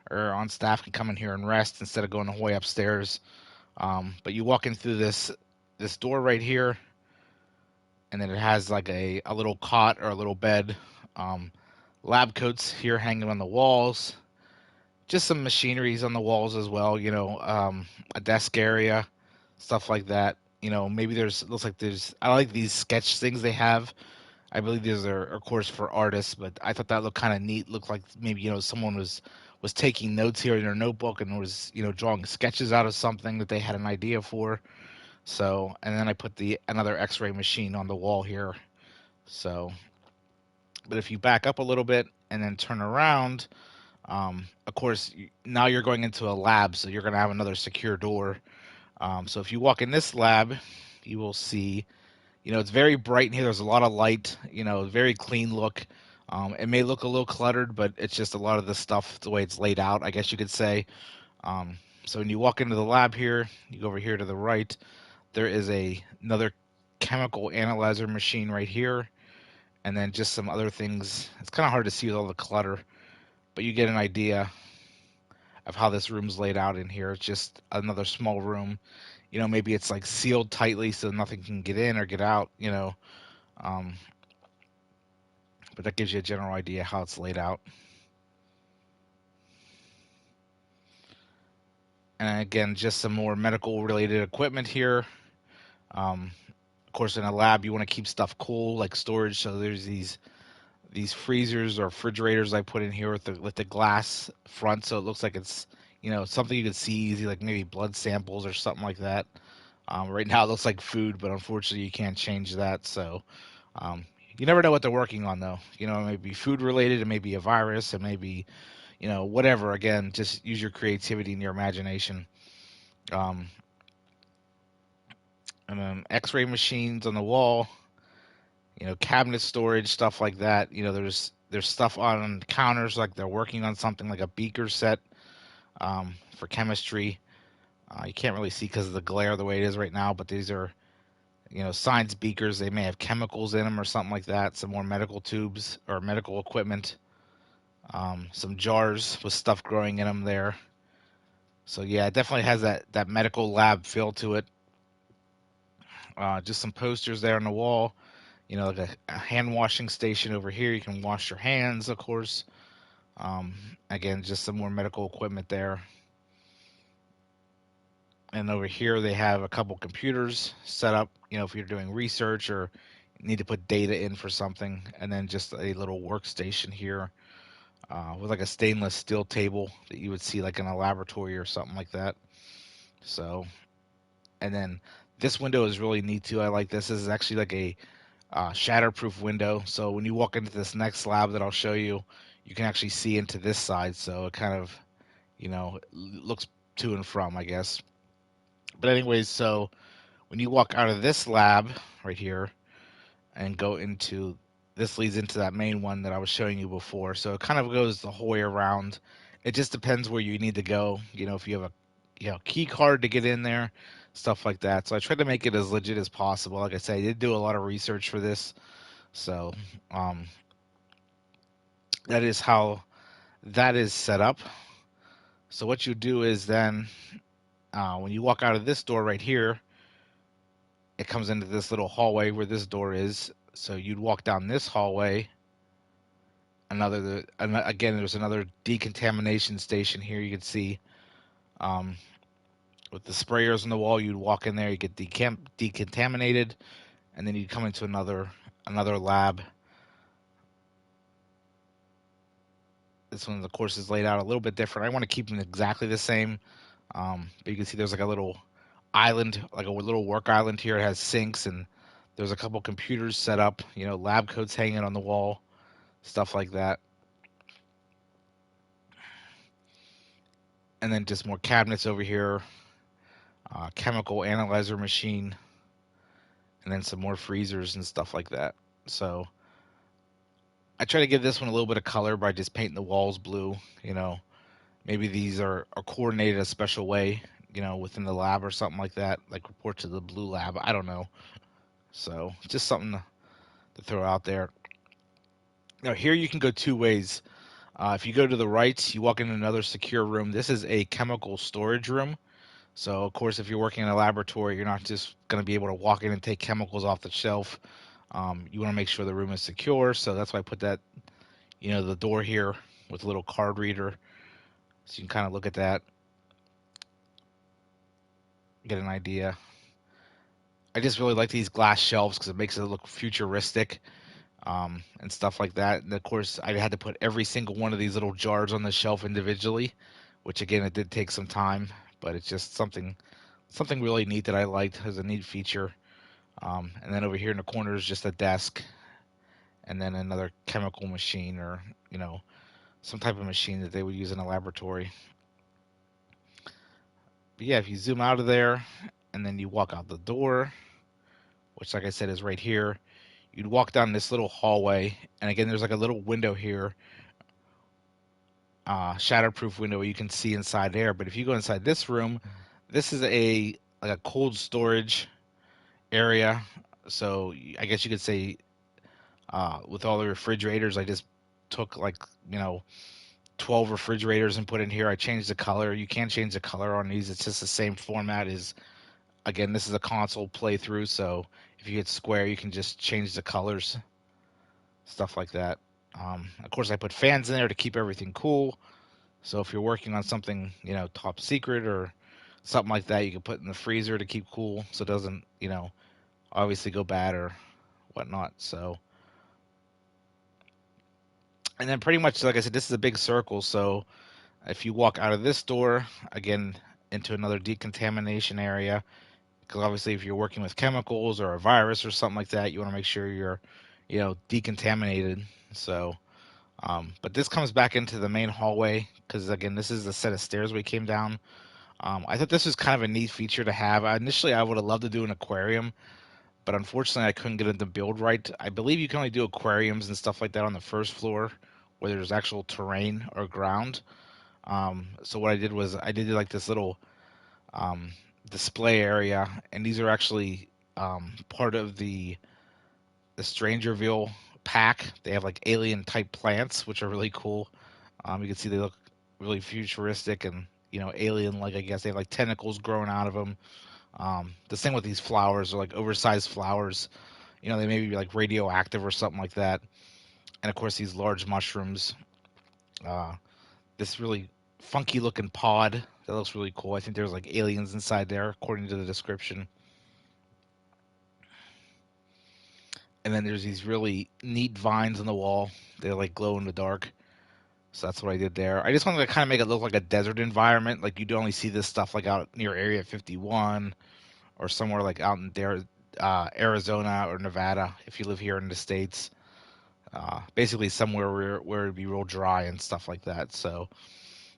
or on staff, can come in here and rest instead of going all the way upstairs. But you walk in through this door right here, and then it has like a little cot or a little bed. Lab coats here hanging on the walls. Just some machineries on the walls as well. A desk area, stuff like that. Maybe looks like I like these sketch things they have. I believe these are, of course, for artists, but I thought that looked kind of neat. Looked like maybe someone was taking notes here in their notebook and was drawing sketches out of something that they had an idea for. So, and then I put another X-ray machine on the wall here. So, but if you back up a little bit and then turn around, of course, now you're going into a lab, so you're going to have another secure door. So if you walk in this lab, you will see, it's very bright in here. There's a lot of light, very clean look. It may look a little cluttered, but it's just a lot of the stuff, the way it's laid out, I guess you could say. So when you walk into the lab here, you go over here to the right, there is another chemical analyzer machine right here, and then just some other things. It's kind of hard to see with all the clutter, but you get an idea of how this room's laid out in here. It's just another small room. Maybe it's like sealed tightly so nothing can get in or get out, but that gives you a general idea how it's laid out. And again, just some more medical related equipment here. Of course, in a lab, you want to keep stuff cool, like storage. So there's these freezers or refrigerators I put in here with the glass front, so it looks like it's something you could see easy, like maybe blood samples or something like that. Right now it looks like food, but unfortunately you can't change that. So you never know what they're working on, though. It may be food related, it may be a virus, it may be whatever. Again, just use your creativity and your imagination. And then X-ray machines on the wall. Cabinet storage, stuff like that. There's stuff on counters like they're working on something like a beaker set for chemistry. You can't really see because of the glare the way it is right now, but these are, science beakers. They may have chemicals in them or something like that. Some more medical tubes or medical equipment. Some jars with stuff growing in them there. So yeah, it definitely has that medical lab feel to it. Just some posters there on the wall. Like a hand washing station over here. You can wash your hands, of course. Again, just some more medical equipment there. And over here, they have a couple computers set up, if you're doing research or need to put data in for something. And then just a little workstation here with like a stainless steel table that you would see like in a laboratory or something like that. So, and then this window is really neat too. I like this. This is actually like a shatterproof window. So when you walk into this next lab that I'll show you, you can actually see into this side. So it kind of, looks to and from, I guess. But anyways, so when you walk out of this lab right here and go into, this leads into that main one that I was showing you before. So it kind of goes the whole way around. It just depends where you need to go. If you have a key card to get in there, stuff like that. So I tried to make it as legit as possible. Like I said, I did do a lot of research for this. So that is how that is set up. So what you do is then when you walk out of this door right here, it comes into this little hallway where this door is. So you'd walk down this hallway. Again, there's another decontamination station here. You can see with the sprayers on the wall. You'd walk in there, you get decontaminated, and then you'd come into another lab. This one, of course, is laid out a little bit different. I want to keep them exactly the same, But you can see there's like a little island, like a little work island here. It has sinks and there's a couple computers set up, lab coats hanging on the wall, stuff like that. And then just more cabinets over here, chemical analyzer machine, and then some more freezers and stuff like that. So I try to give this one a little bit of color by just painting the walls blue. Maybe these are coordinated a special way, within the lab or something like that, like report to the blue lab. I don't know. So just something to throw out there. Now here you can go two ways. If you go to the right, you walk into another secure room. This is a chemical storage room. So of course, if you're working in a laboratory, you're not just going to be able to walk in and take chemicals off the shelf. You want to make sure the room is secure. So that's why I put that, the door here with a little card reader. So you can kind of look at that, get an idea. I just really like these glass shelves because it makes it look futuristic, and stuff like that. And of course, I had to put every single one of these little jars on the shelf individually, which again, it did take some time, but it's just something really neat that I liked as a neat feature. And then over here in the corner is just a desk, and then another chemical machine or some type of machine that they would use in a laboratory. But yeah, if you zoom out of there and then you walk out the door, which like I said is right here, you'd walk down this little hallway, and again there's like a little window here, shatterproof window where you can see inside there. But if you go inside this room, this is like a cold storage area. So I guess you could say, with all the refrigerators, I just took like 12 refrigerators and put in here. I changed the color. You can change the color on these. It's just the same format as, again, this is a console playthrough, so if you hit square, you can just change the colors, stuff like that. Of course, I put fans in there to keep everything cool. So if you're working on something, top secret or something like that, you can put in the freezer to keep cool so it doesn't, obviously go bad or whatnot. So, and then pretty much, like I said, this is a big circle. So if you walk out of this door, again, into another decontamination area, because obviously if you're working with chemicals or a virus or something like that, you want to make sure you're, decontaminated. So, but this comes back into the main hallway because again, this is the set of stairs we came down. I thought this was kind of a neat feature to have. Initially, I would have loved to do an aquarium, but unfortunately, I couldn't get it to build right. I believe you can only do aquariums and stuff like that on the first floor where there's actual terrain or ground. So what I did was I did like this little, um, display area, and these are actually, part of the strangerville pack. They have like alien type plants, which are really cool. You can see they look really futuristic and alien like. I guess they have like tentacles growing out of them. The same with these flowers, are like oversized flowers. They may be like radioactive or something like that. And of course, these large mushrooms. Uh, this really funky looking pod that looks really cool. I think there's like aliens inside there, according to the description. And then there's these really neat vines on the wall. They like glow in the dark. So that's what I did there. I just wanted to kind of make it look like a desert environment. Like you'd only see this stuff like out near Area 51 or somewhere like out in there, Arizona or Nevada, if you live here in the States. Basically somewhere where it'd be real dry and stuff like that. So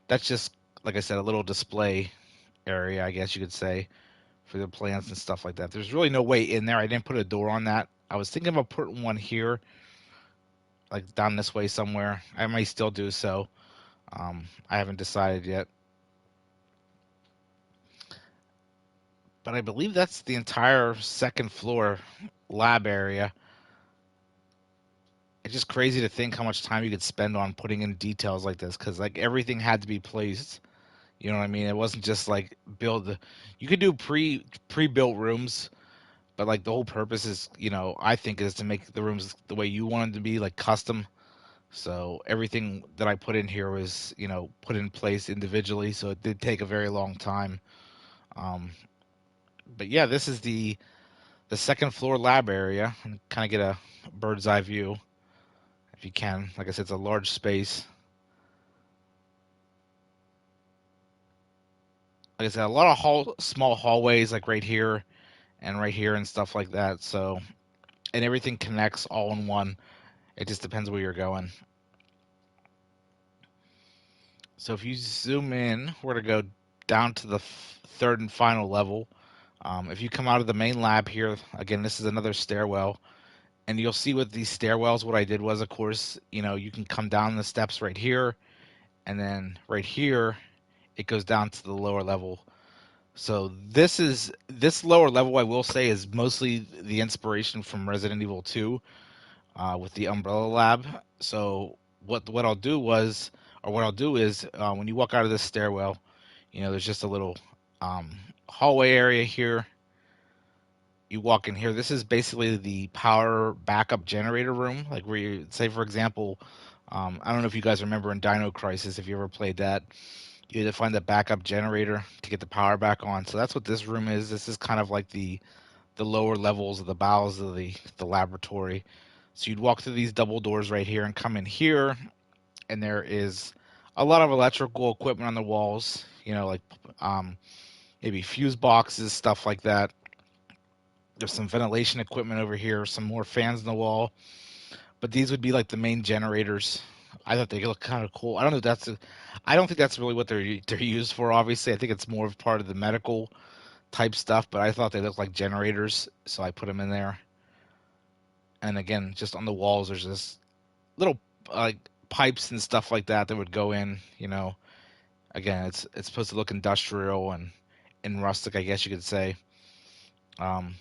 that's just, like I said, a little display area, I guess you could say, for the plants and stuff like that. There's really no way in there. I didn't put a door on that. I was thinking about putting one here, like down this way somewhere. I may still do so. I haven't decided yet. But I believe that's the entire second floor lab area. It's just crazy to think how much time you could spend on putting in details like this, because like everything had to be placed. You know what I mean? It wasn't just like build. You could do pre-built rooms, but like the whole purpose is, I think is to make the rooms the way you want them to be, like custom. So everything that I put in here was, put in place individually. So it did take a very long time. Um, but yeah, this is the second floor lab area, and kind of get a bird's eye view if you can. Like I said, it's a large space. like I said, a lot of small hallways, like right here and stuff like that. So, and everything connects all in one. It just depends where you're going. So if you zoom in, we're gonna go down to the third and final level. If you come out of the main lab here, again, this is another stairwell, and you'll see with these stairwells, what I did was, of course, you can come down the steps right here, and then right here, it goes down to the lower level. So this lower level, I will say, is mostly the inspiration from Resident Evil 2 with the Umbrella Lab. So what I'll do was, or what I'll do is, when you walk out of this stairwell, there's just a little um, hallway area here. You walk in here. This is basically the power backup generator room, like where you say, for example, I don't know if you guys remember in Dino Crisis, if you ever played that, you had to find the backup generator to get the power back on. So that's what this room is. This is kind of like the lower levels of the bowels of the laboratory. So you'd walk through these double doors right here and come in here, and there is a lot of electrical equipment on the walls, like maybe fuse boxes, stuff like that. There's some ventilation equipment over here, some more fans in the wall, but these would be like the main generators. I thought they look kind of cool. I don't think that's really what they're used for. Obviously, I think it's more of part of the medical type stuff, but I thought they looked like generators, so I put them in there. And again, just on the walls, there's this little like pipes and stuff like that that would go in. Again, it's supposed to look industrial and rustic, I guess you could say. Um,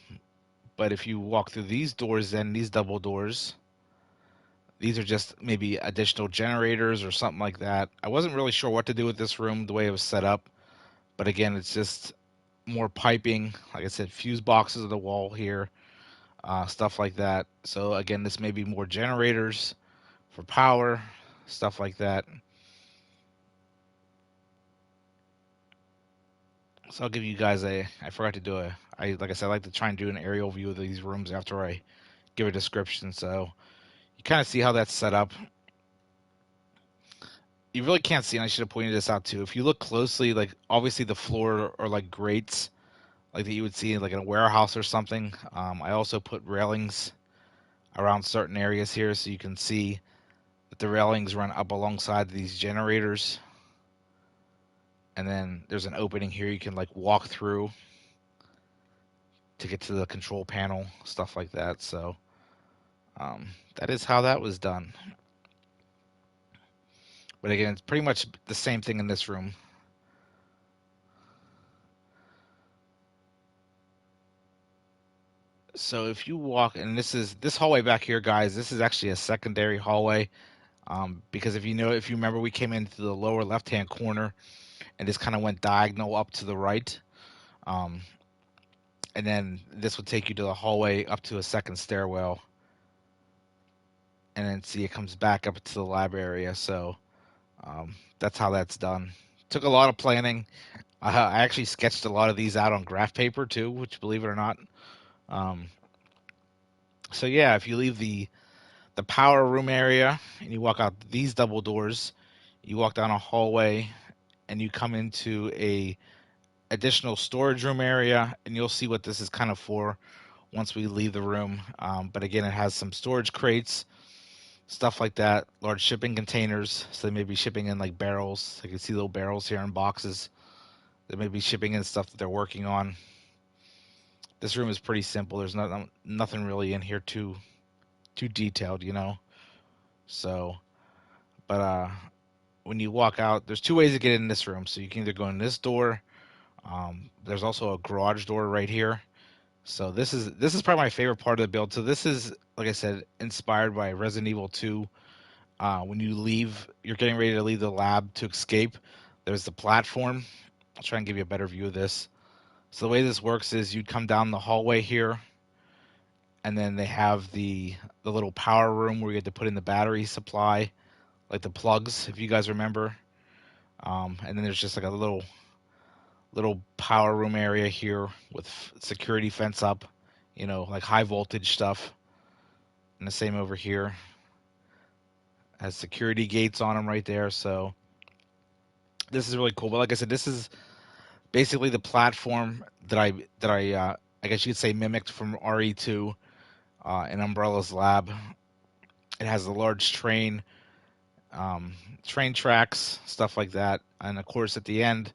but if you walk through these doors, then these double doors, these are just maybe additional generators or something like that. I wasn't really sure what to do with this room the way it was set up, but again, it's just more piping. Like I said, fuse boxes on the wall here, stuff like that. So again, this may be more generators for power, stuff like that. So I'll give you guys I forgot to do like I said, I like to try and do an aerial view of these rooms after I give a description. So you kind of see how that's set up. You really can't see, and I should have pointed this out too. If you look closely, like obviously the floor are like grates, like that you would see like in a warehouse or something. I also put railings around certain areas here, so you can see that the railings run up alongside these generators. And then there's an opening here you can like walk through to get to the control panel, stuff like that. So that is how that was done. But again, it's pretty much the same thing in this room. So if you walk, and this hallway back here, guys, this is actually a secondary hallway. Because if you remember, we came into the lower left-hand corner, and this kind of went diagonal up to the right. And then this would take you to the hallway up to a second stairwell. And then see, it comes back up to the lab area. So that's how that's done. Took a lot of planning. I actually sketched a lot of these out on graph paper too, which, believe it or not. So yeah, if you leave the power room area and you walk out these double doors, you walk down a hallway and you come into a additional storage room area, and you'll see what this is kind of for once we leave the room. But again, it has some storage crates, stuff like that, large shipping containers. So they may be shipping in like barrels. You can see little barrels here in boxes. They may be shipping in stuff that they're working on. This room is pretty simple. There's nothing really in here too detailed, So, but when you walk out, there's two ways to get in this room. So you can either go in this door. There's also a garage door right here. So this is probably my favorite part of the build. So this is, like I said, inspired by Resident Evil 2. When you're getting ready to leave the lab to escape, there's the platform. I'll try and give you a better view of this. So the way this works is you'd come down the hallway here, and then they have the little power room where you had to put in the battery supply, like the plugs, if you guys remember. And then there's just like a little power room area here with security fence up, like high voltage stuff. And the same over here. Has security gates on them right there. So this is really cool. But like I said, this is basically the platform I guess you could say mimicked from RE2 in Umbrella's lab. It has a large um, train tracks, stuff like that, and of course at the end,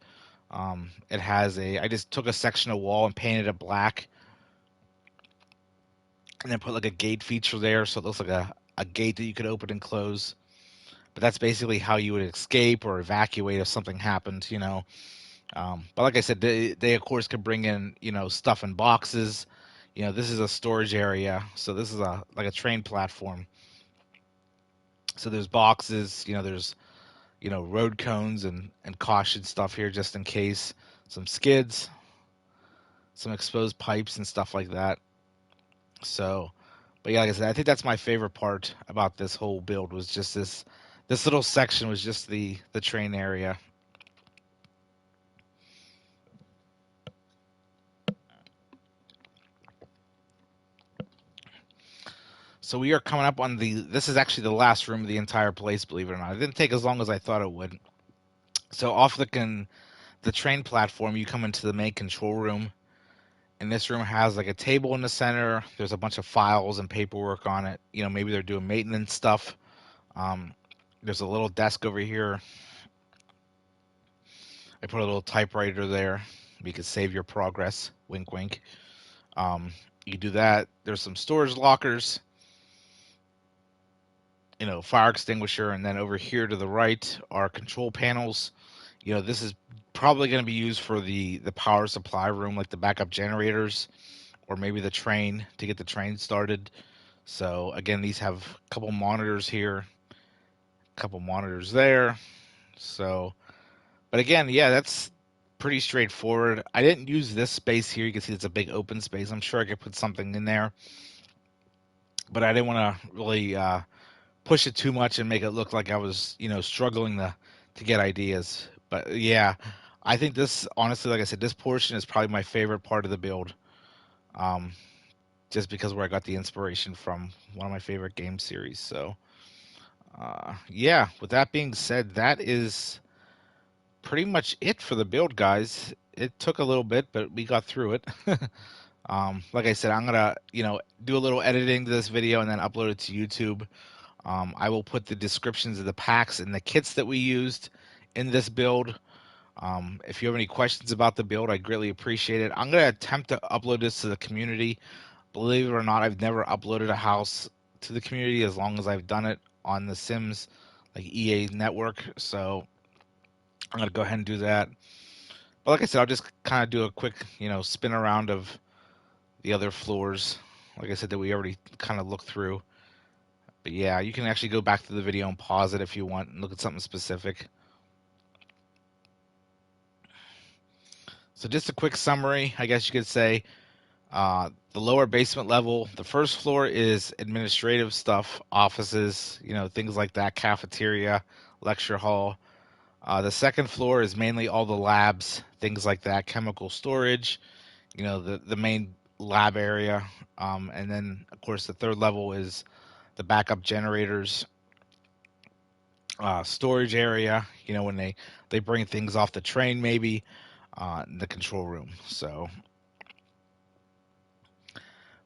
it has a. I just took a section of wall and painted it black, and then put like a gate feature there, so it looks like a gate that you could open and close. But that's basically how you would escape or evacuate if something happened, you know. But like I said, they of course could bring in, you know, stuff in boxes. You know, this is a storage area, so this is a like a train platform. So there's boxes, you know, there's road cones and caution stuff here just in case, some skids, some exposed pipes and stuff like that. So, but yeah, like I said, I think that's my favorite part about this whole build was just this little section was just the train area. So we are coming up on this is actually the last room of the entire place, believe it or not. It didn't take as long as I thought it would. So off the train platform, you come into the main control room, and this room has like a table in the center. There's a bunch of files and paperwork on it. You know, maybe they're doing maintenance stuff. Um, there's a little desk over here. I put a little typewriter there. You can save your progress. Wink, wink. You do that. There's some storage lockers. You know, fire extinguisher, and then over here to the right are control panels. You know, this is probably going to be used for the power supply room, like the backup generators, or maybe the train to get the train started. So again, these have a couple monitors here, a couple monitors there. So, but again, yeah, that's pretty straightforward. I didn't use this space here. You can see it's a big open space. I'm sure I could put something in there, but I didn't want to really push it too much and make it look like I was, struggling to get ideas. But yeah, I think this, honestly, like I said, this portion is probably my favorite part of the build. Um, just because where I got the inspiration from one of my favorite game series. So, yeah, with that being said, that is pretty much it for the build, guys. It took a little bit, but we got through it. Like I said, I'm gonna, do a little editing to this video and then upload it to YouTube. I will put the descriptions of the packs and the kits that we used in this build. If you have any questions about the build, I greatly appreciate it. I'm going to attempt to upload this to the community. Believe it or not, I've never uploaded a house to the community as long as I've done it on the Sims, like EA network. So I'm going to go ahead and do that. But like I said, I'll just kind of do a quick, spin around of the other floors. Like I said, that we already kind of looked through. But yeah, you can actually go back to the video and pause it if you want and look at something specific. So just a quick summary, I guess you could say. The lower basement level, the first floor is administrative stuff, offices, things like that, cafeteria, lecture hall. The second floor is mainly all the labs, things like that, chemical storage, the main lab area. And then, of course, the third level is the backup generators, storage area, when they bring things off the train, maybe, the control room. So,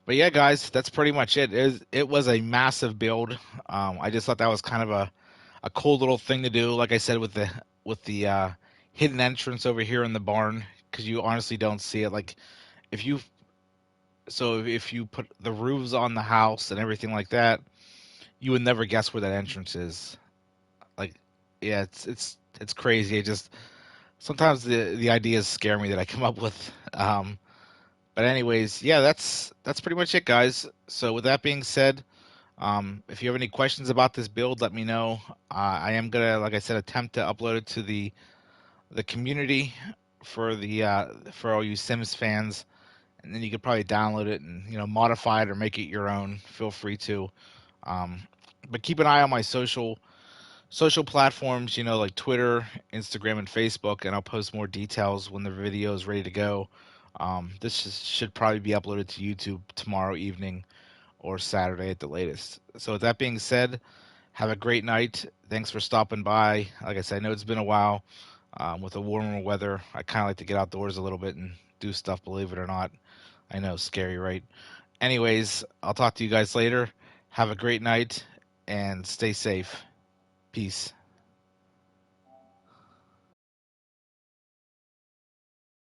but yeah, guys, that's pretty much it. It was a massive build. I just thought that was kind of a cool little thing to do. Like I said, with the hidden entrance over here in the barn, because you honestly don't see it. Like if you if you put the roofs on the house and everything like that, you would never guess where that entrance is. Like, yeah, it's crazy. It just sometimes the ideas scare me that I come up with. But anyways, yeah, that's pretty much it, guys. So with that being said, if you have any questions about this build, let me know. I am gonna, like I said, attempt to upload it to the community for all you Sims fans, and then you could probably download it and modify it or make it your own. Feel free to. Um, but keep an eye on my social platforms, like Twitter, Instagram, and Facebook, and I'll post more details when the video is ready to go. This should probably be uploaded to YouTube tomorrow evening or Saturday at the latest. So with that being said, have a great night. Thanks for stopping by. Like I said, I know it's been a while. With the warmer weather, I kind of like to get outdoors a little bit and do stuff, believe it or not. I know, scary, right? Anyways, I'll talk to you guys later. Have a great night and stay safe. Peace.